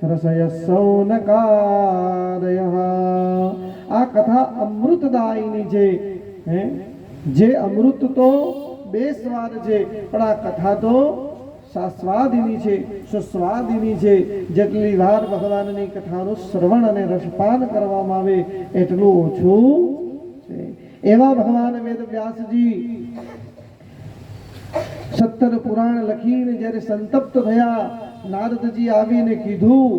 રસય સૌનકાદયઃ. આ કથા અમૃતદાયિની છે. જે અમૃત તો બે સ્વાદ છે, પણ આ કથા તો સાસ્વાદિની છે, સુસ્વાદિની છે. જેટલી વાર ભગવાનની કથાનું શ્રવણ અને રસપાન કરવામાં આવે એટલું ઓછું છે. એવા ભગવાન વેદ વ્યાસજી 17 પુરાણ લખીને જ્યારે સંતપ્ત થયા, નારદજી આવીને કીધું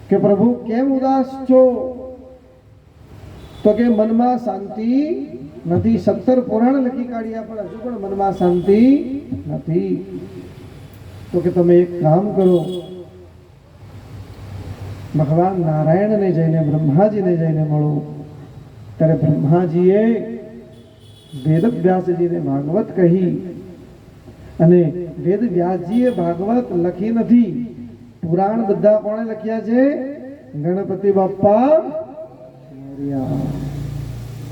કે પ્રભુ કેમ ઉદાસ છો? તો કે મનમાં શાંતિ નથી. 17 પુરાણ લખી કાઢ્યા પણ હજુ પણ મનમાં શાંતિ નથી. તો કે તમે એક કામ કરો, ભગવાન નારાયણને જઈને બ્રહ્માજીને જઈને મળો. ત્યારે બ્રહ્માજીએ વેદવ્યાસજીને ભાગવત કહી અને વેદવ્યાસજીએ ભાગવત લખી નથી. પુરાણ બધા કોણે લખ્યા છે? ગણપતિ બાપ્પા મોરયા.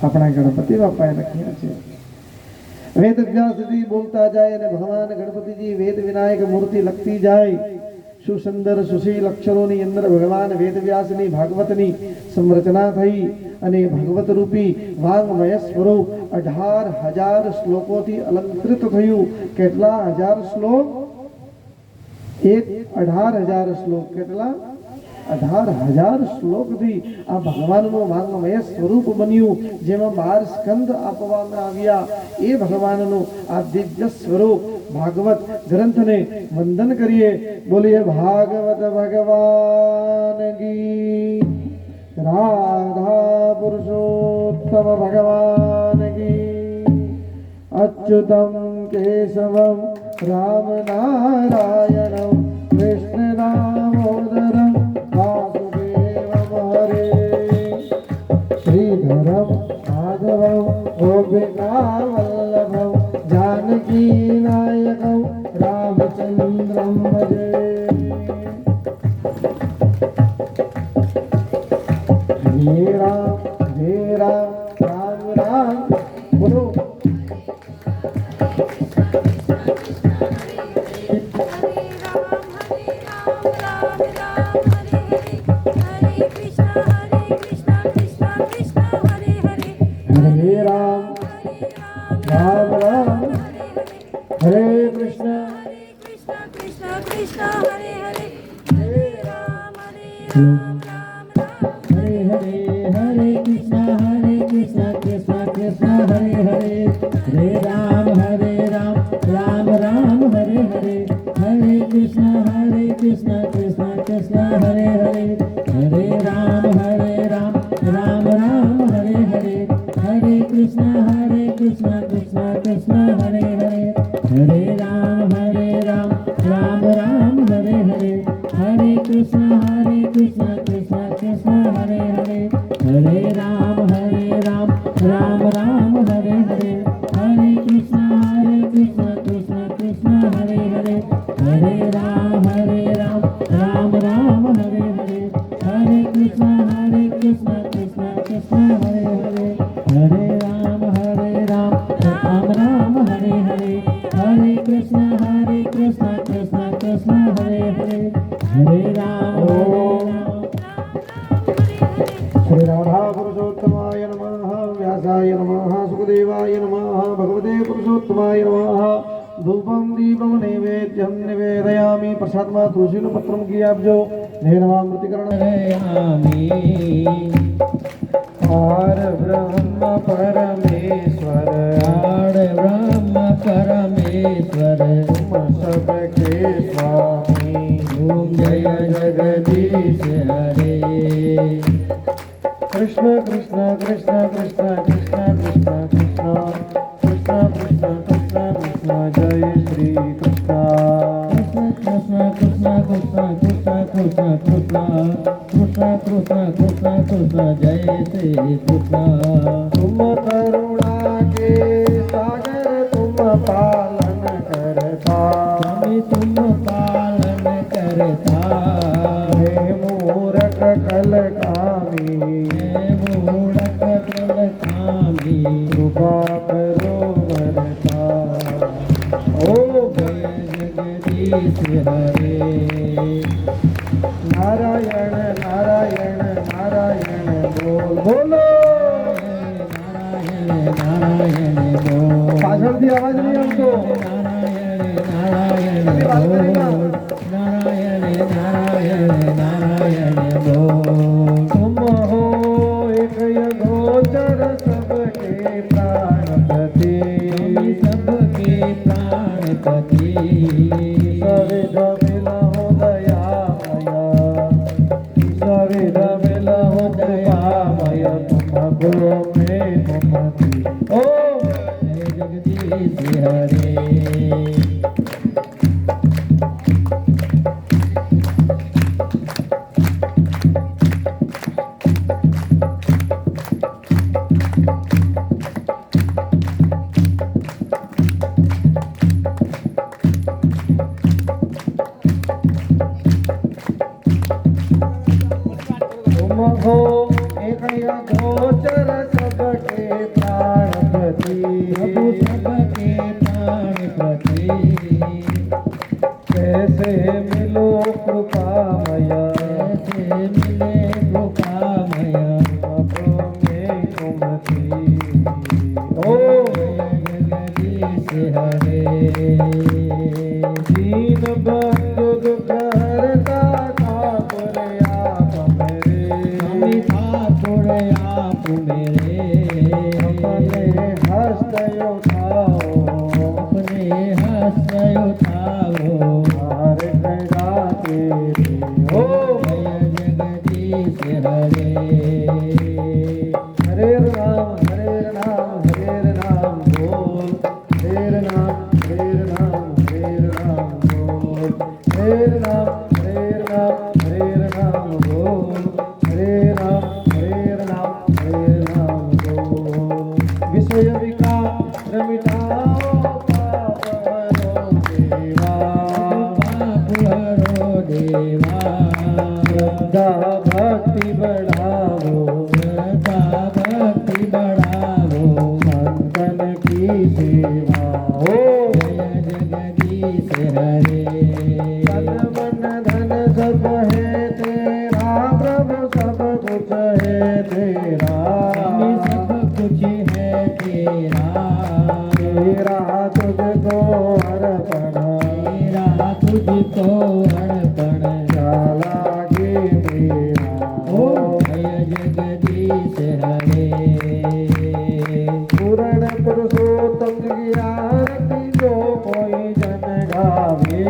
આપણા ગણપતિ બાપ્પાએ લખ્યા છે. વેદવ્યાસજી બોલતા જાય અને ભગવાન ગણપતિજી વેદ વિનાયક મૂર્તિ લખતી જાય. સુસુંદર સુશીલ અક્ષરોની અંદર ભગવાન વેદવ્યાસની ભાગવતની સંરચના થઈ અને ભગવત રૂપી વાંગમય સ્વરૂપ 18,000 શ્લોકોથી અલંકૃત થયું. કેટલા હજાર શ્લોક? 18,000 શ્લોક. કેટલા? 18,000 શ્લોકથી આ ભગવાનનું વાંગમય સ્વરૂપ બન્યું, જેમાં 12 સ્કંદ આપવામાં આવ્યા. એ ભગવાનનું આ દિવ્ય સ્વરૂપ ભાગવત ગ્રંથને વંદન કરીએ. બોલીએ ભાગવત ભગવાન કી, રાધા પુરુષોત્તમ ભગવાન કી. અચ્યુતમ કેશવમ રામ નારાયણમ કૃષ્ણ દામોદરમ વાસુદેવમ હરે. શ્રીધરમ માધવમ ગોપિકા વલ્લભમ जानकी नायकं रामचंद्रं भजे. हे राम राम राम बोलो. हरे राम राम राम हरे कृष्ण कृष्ण कृष्ण हरे हरे, हरे राम राम राम. हरे हरे हरे कृष्ण कृष्ण कृष्ण हरे हरे. हरे राम राम राम हरे हरे. हरे कृष्ण कृष्ण कृष्ण हरे हरे. हरे राम राम राम हरे हरे. हरे कृष्ण कृष्ण कृष्ण हरे हरे. हरे राम राम राम हरे हरे. हरे कृष्ण कृष्ण कृष्ण हरे हरे. हरे राम राम राम हरे हरे. हरे कृष्ण कृष्ण कृष्ण हरे हरे. हरे राम राम राम हरे हरे. हरे कृष्ण कृष्ण कृष्ण हरे हरे. हरे राम राम राम हरे हरे. हरे कृष्ण कृष्ण हरे हरे. हरे राम श्री राधा पुरुषोत्तमाय नमः. व्यासाय नमः. सुखदेवाय नमः. भगवते पुरुषोत्तमाय नमः. धूपम दीपम नैवेद्यम निवेदयामि. प्रसाद में तुलसी नु पत्रम की आपजो. नैनवामृतिकरण हरयामि. पार ब्रह्म परमेश्वर, पार ब्रह्म परमेश्वर, तुम सबके स्वामी. ओम जय जगदीश हरे. कृष्ण कृष्ण कृष्ण कृष्ण कृष्ण कृष्ण कृष्ण कृष्ण कृष्ण कृष्ण कृष्ण जय श्री कृष्ण. कृष्ण कृष्ण कृष्ण कृष्ण कृष्ण कृष्ण कृष्ण कृष्ण कृष्ण कृष्ण जय श्री कृष्ण. तुम करुणा के सागर, तुम पालन करता. स्वामी तुम पालन करता. हे मूरख कल कामी, हे मूढ़ख कल कामी. कृपा करो वरता. ओ जय जगदीश हरे. नारायण नारायण नारायण बोल बोलो. नारायण नारायण बोल. પાછળથી અવાજ નહીં આવતો. नारायण नारायण बोल. नारायण नारायण नारायण बोल. तुम हो एक गोचर सबके प्राणपति. सबके प्राण गणपति सविध मिलहु दयामय सविध मिलहु दयामय तुमको में ममती ओम जय जगदीश हरे तुमको एक गोचर सबके प्राणपति प्रभु सबके प्राणपति कैसे मिलो कृपामय कैसे मिले कृपामय तुमको में कुमति ओ जगदीश हरे दीन बंधु दुख हरता ठाकुर आप मेरे स्वामी ठाकुर आप मेरे अपने हस्त उठाओ अपने हस्त उठाओ हार गया तेरी ओ जय जगदीश हरे हरे राम बोल हरे राम बोल हरे राम बोल हरे राम बोल विषय विकार मिटाओ पाप हरो देवा पाप हरो देवा श्रद्धा भक्ति बढ़ाओ श्रद्धा भक्ति बढ़ाओ संतन की सेवा हो जय जगदीश हरे तन मन धन सब है तेरा प्रभु सब कुछ है तेरा स्वामी सब कुछ है तेरा तेरा तुझको अर्पण तेरा तुझको अर्पण क्या लागे मेरा ओ जय जगदीश हरे पूर्ण पुरुषोत्तम ज्ञान की जो कोई जन गावे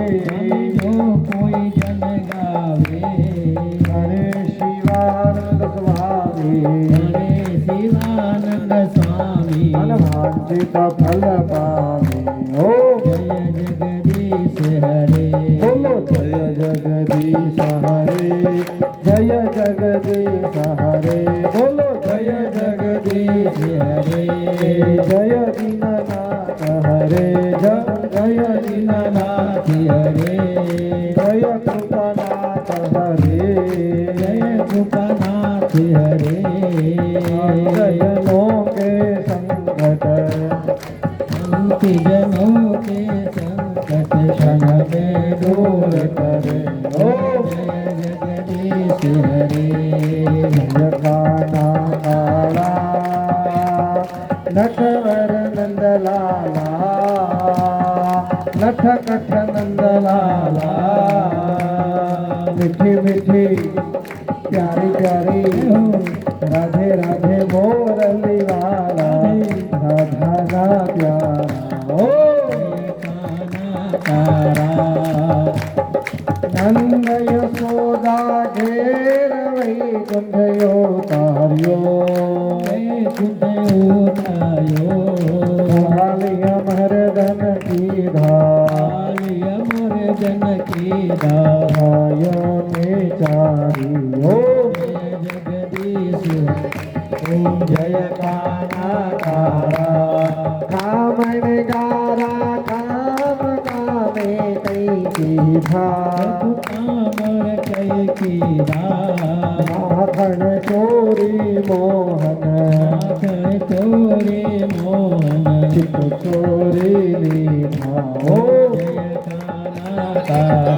जो कोई जन गावे हरे शिवानंद स्वामी हरे शिवानंद स्वामी मन वांछित फल पावे ओ जय जगदीश हरे बोलो जय जगदीश हरे जय जगदीश हरे बोलो जय जगदीश हरे जय दीननाथ हरे जय दीननाथ हरे जय कृपनाथ हरे जय कृपानाथ हरे जयनों के संकट अंति जनों के संकट क्षण में दूर करे ओ जय जगदीश हरे जगाना काला नटवर नंदलाला नठ कठ नंदलाला मीठी मीठी प्यारी प्यारी राधे राधे मोरली वाला राधा ना प्यारा ओ तारा नंद यशोदा घेर वही कुंजयो तारियो कालिया मर्दन की जन की धायो ने चारियो जगदीश ओम जय काना कारा कामन गारा काम कामे कई की धा कामर कई की माखन चोरी मोहन चोरी मोहन चित चोरी लीला ओ जय काना तारा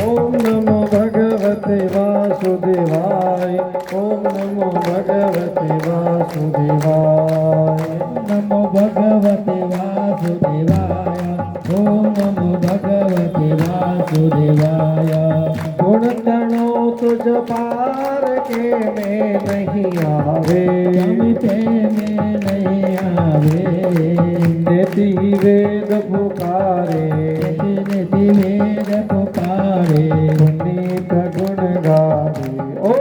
ओम नमो भगवते वासुदेवाय ओम नमो भगवते वासुदेवाय नमो भगवते वासुदेवाय ओम नमो भगवते वासुदेवाय गुण तणो तो पार के में नहीं आवे जमते में नहीं आवे नेति वेद पुकारे निधि वेद पुकारे पुनीत गुण गावे ओ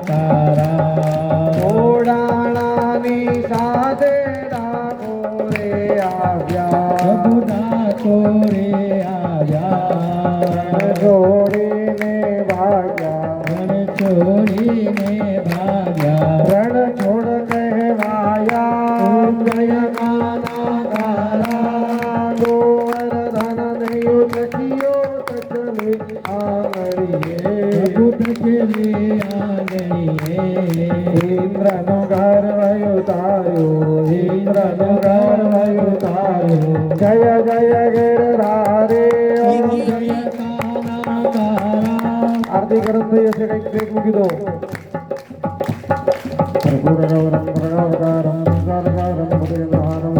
तारा ઓડાણાની સાથે ડાકોરે આવ્યા બુધા તોરે આવ્યા જોડીને ભાગ્યા રણ છોડીને ભાગ્યા રણ છોડ કહેવાયા જય કાના તારા ગોવર્ધન દેવ સખીઓ તચલે આંગળીએ ચલી આંગણીએ ઇન્દ્રનો ગર્વ ઉતાર્યો ઇન્દ્રનો ગર્વ ઉતાર્યો જય જય ગિરધારે જય કાના તારા આરતી કરત થઈ હશે કંઈક બ્રેક મૂકી દો પ્રભુરવરમ પ્રણવકારમ સંસારકારમ ભુજેન્દ્રહારમ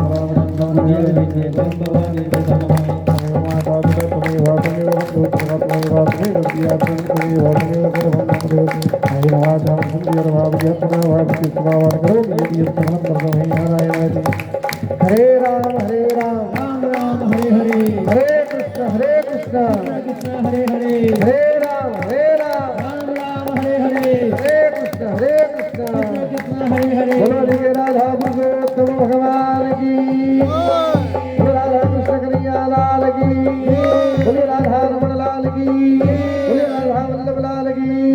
હરે રામ રામ રામ હરે હરે હરે કૃષ્ણ કૃષ્ણ હરે હરે હરે રામ રામ રામ હરે હરે હરે કૃષ્ણ કૃષ્ણ હરે હરે બોલો શ્રી રાધા પુરુષોત્તમ ભગવાન કી બોલો રાધા કૃષ્ણ કનૈયા લાલ કી બોલો રાધા રમણ લાલ કી બોલો રાધા વલ્લભ લાલ કી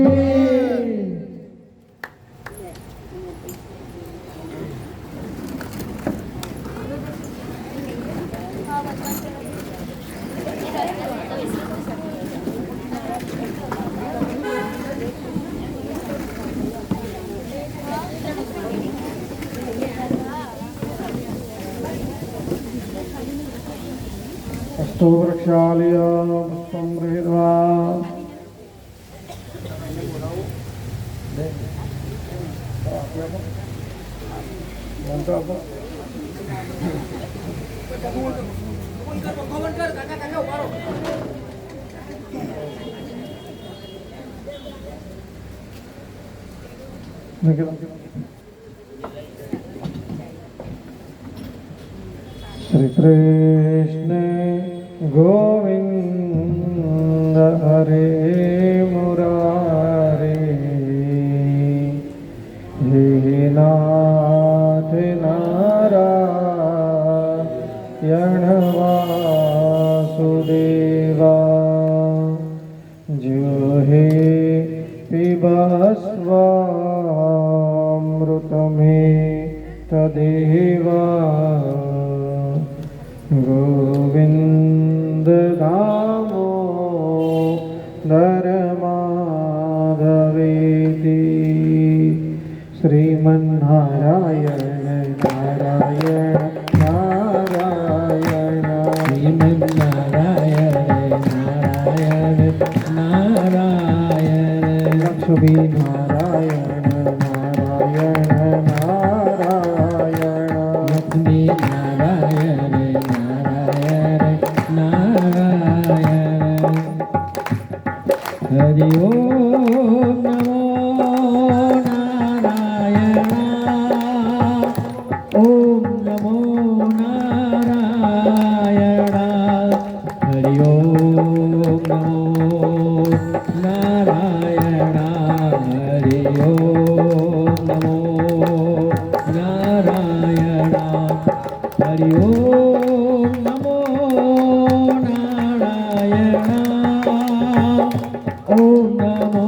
अष्टो वृक्षालय पुष्पं गृहीत्वा श्री कृष्ण गोविंद हरे मुरारे हे नाथ नारायण वासुदेवा जो हे पिबस्वामृत में तदेवा गोविंद दामो धर्माधवेति श्रीमन्नारायण नारायण नारायण શ્રીમન્નારાયણ નારાયણ નારાયણ लक्ष्मी नारायण नारायण नारायण લક્ષ્મી નારાયણ નારાયણ નારાયણ હરિ ઓમ નમો નારાયણ ઓમ નમો નારાયણ હરિ ઓમ નમો નારાયણ હરિ ઓમ નમો નારાયણ હરિ ઓમ નમો નારાયણ ઓમ નમો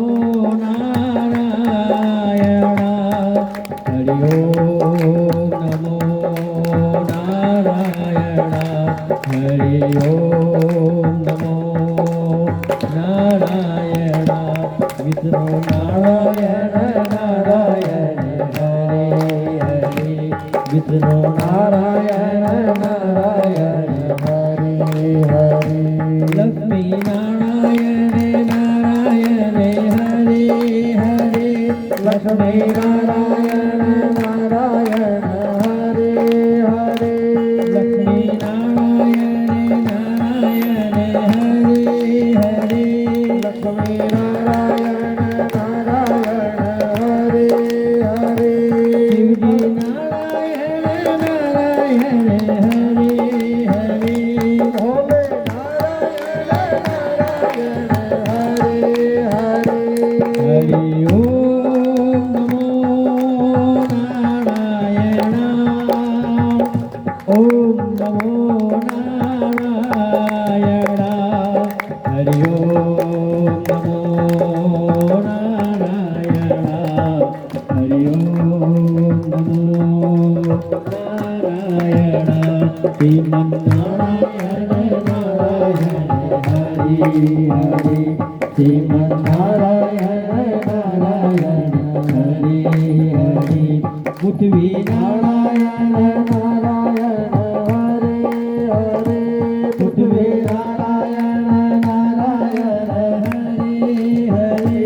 નારાયણ હરિ ઓમ નમો નારાયણ હરિ ઓમ નમો નારાયણ વિષ્ણુ નારાયણ નારાયણ હરે હરે વિષ્ણુ નારાયણ નારાયણ હરે હરે લક્ષ્મી નારાયણ નારાયણ હરે હરે લક્ષ્મી નારાયણ નારાયણ હરે હરે લક્ષ્મી નારાયણ નારાયણ હરે હરે લક્ષ્મી નારાયણ હરે શ્રીમન નારાયણ નારાયણ હરે હરે પૃથ્વી નારાયણ નારાયણ હરે હરે પૃથ્વી નારાયણ નારાયણ હરે હરે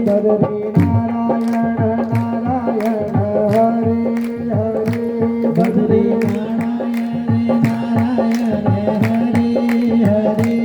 ધરતી નારાયણ નારાયણ હરે હરે ધરતી નારાયણ નારાયણ હરે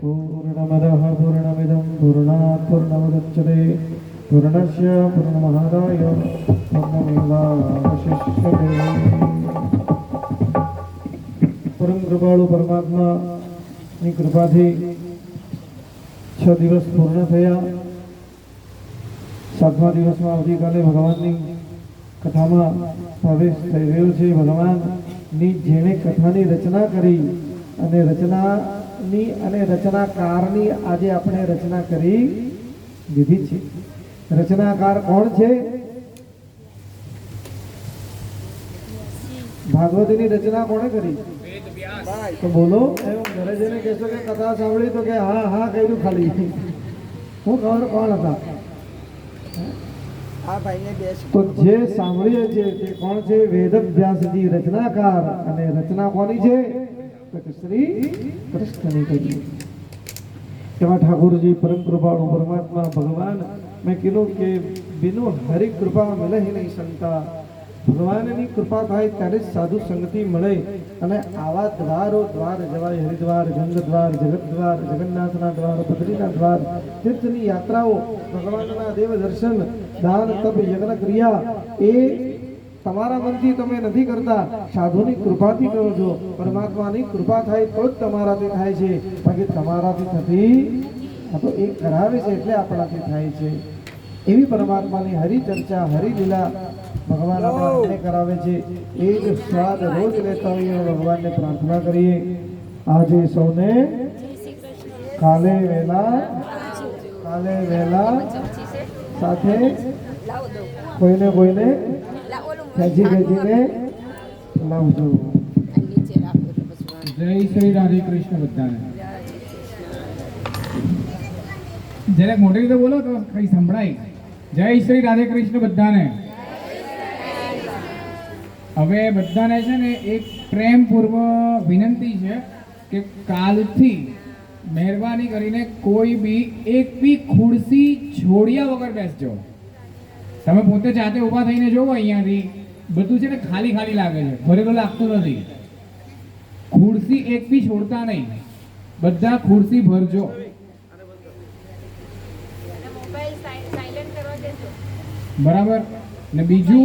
पूर्णमदः पूर्णमिदं पूर्णात् पूर्णमुदच्यते पूर्णस्य पूर्णमादाय पूर्णमेवावशिष्यते परम कृपाळु परमात्मा ની કૃપાથી 6 દિવસ પૂર્ણ થયા. 7મા દિવસમાં આવતીકાલે ભગવાનની કથામાં પ્રવેશ થઈ રહ્યો છે. ભગવાનની જેણે કથાની રચના કરી અને રચનાની અને રચનાકારની આજે આપણે રચના કરી દીધી છે. રચનાકાર કોણ છે? ભાગવતીની રચના કોણે કરી? તો બોલો. એમ ઘરે જઈને કહેશો કે કથા સાંભળી તો કે હા હા કહ્યું ખાલી. હું ખબર કોણ હતા? તો જે સાંભળીએ છીએ તે કોણ છે? વેદવ્યાસજી રચનાકાર. અને રચના કોની છે? તો કે શ્રી કૃષ્ણની કરી. એવા ઠાકોરજી પરમ કૃપાળુ પરમાત્મા ભગવાન. મેં કીધું કે બિनु હરિ કૃપા મળે નહીં સંતા. ભગવાનની કૃપા થાય ત્યારે જ સાધુ સંગતિ મળે. અને આવા દ્વારો દ્વાર જવાય. હરિદ્વાર, ગંગદ્વાર, જગતદ્વાર, જગન્નાથના દ્વાર, બદ્રીના દ્વાર, તીર્થની યાત્રાઓ, ભગવાનના દેવ દર્શન, દાન, તપ, યજ્ઞ, ક્રિયા એ તમારા મનથી તમે નથી કરતા, સાધુની કૃપાથી કરો છો. પરમાત્માની કૃપા થાય તો જ તમારાથી થાય છે. બાકી તમારાથી થતી આ તો એ કરાવે છે એટલે આપણાથી થાય છે. એવી પરમાત્માની હરિ ચર્ચા, હરિલીલા ભગવાન આપણને કરાવે છે. એ જ સ્વાદ રોજ લેતા હોઈએ. ભગવાનને પ્રાર્થના કરીએ આજે સૌને કાલે વહેલા સાથે કોઈને ખેંચીને લાવજો. જય શ્રી રાધે કૃષ્ણ બધાને. જરાક મોટી રીતે બોલો તો કઈ સંભળાય. જય શ્રી રાધે કૃષ્ણ બધાને. હવે બધાને છે ને એક પ્રેમપૂર્વક વિનંતી છે કે કાલથી મહેરબાની કરીને કોઈ બી એક બી ખુરશી છોડ્યા વગર બેસજો. તમે પોતે જાતે ઊભા થઈને જોવો અહીંયાથી બધું છે ને ખાલી ખાલી લાગે છે, ભરેલું લાગતું નથી. ખુરશી એક બી છોડતા નહીં, બધા ખુરશી ભરજો. બરાબર ને? બીજું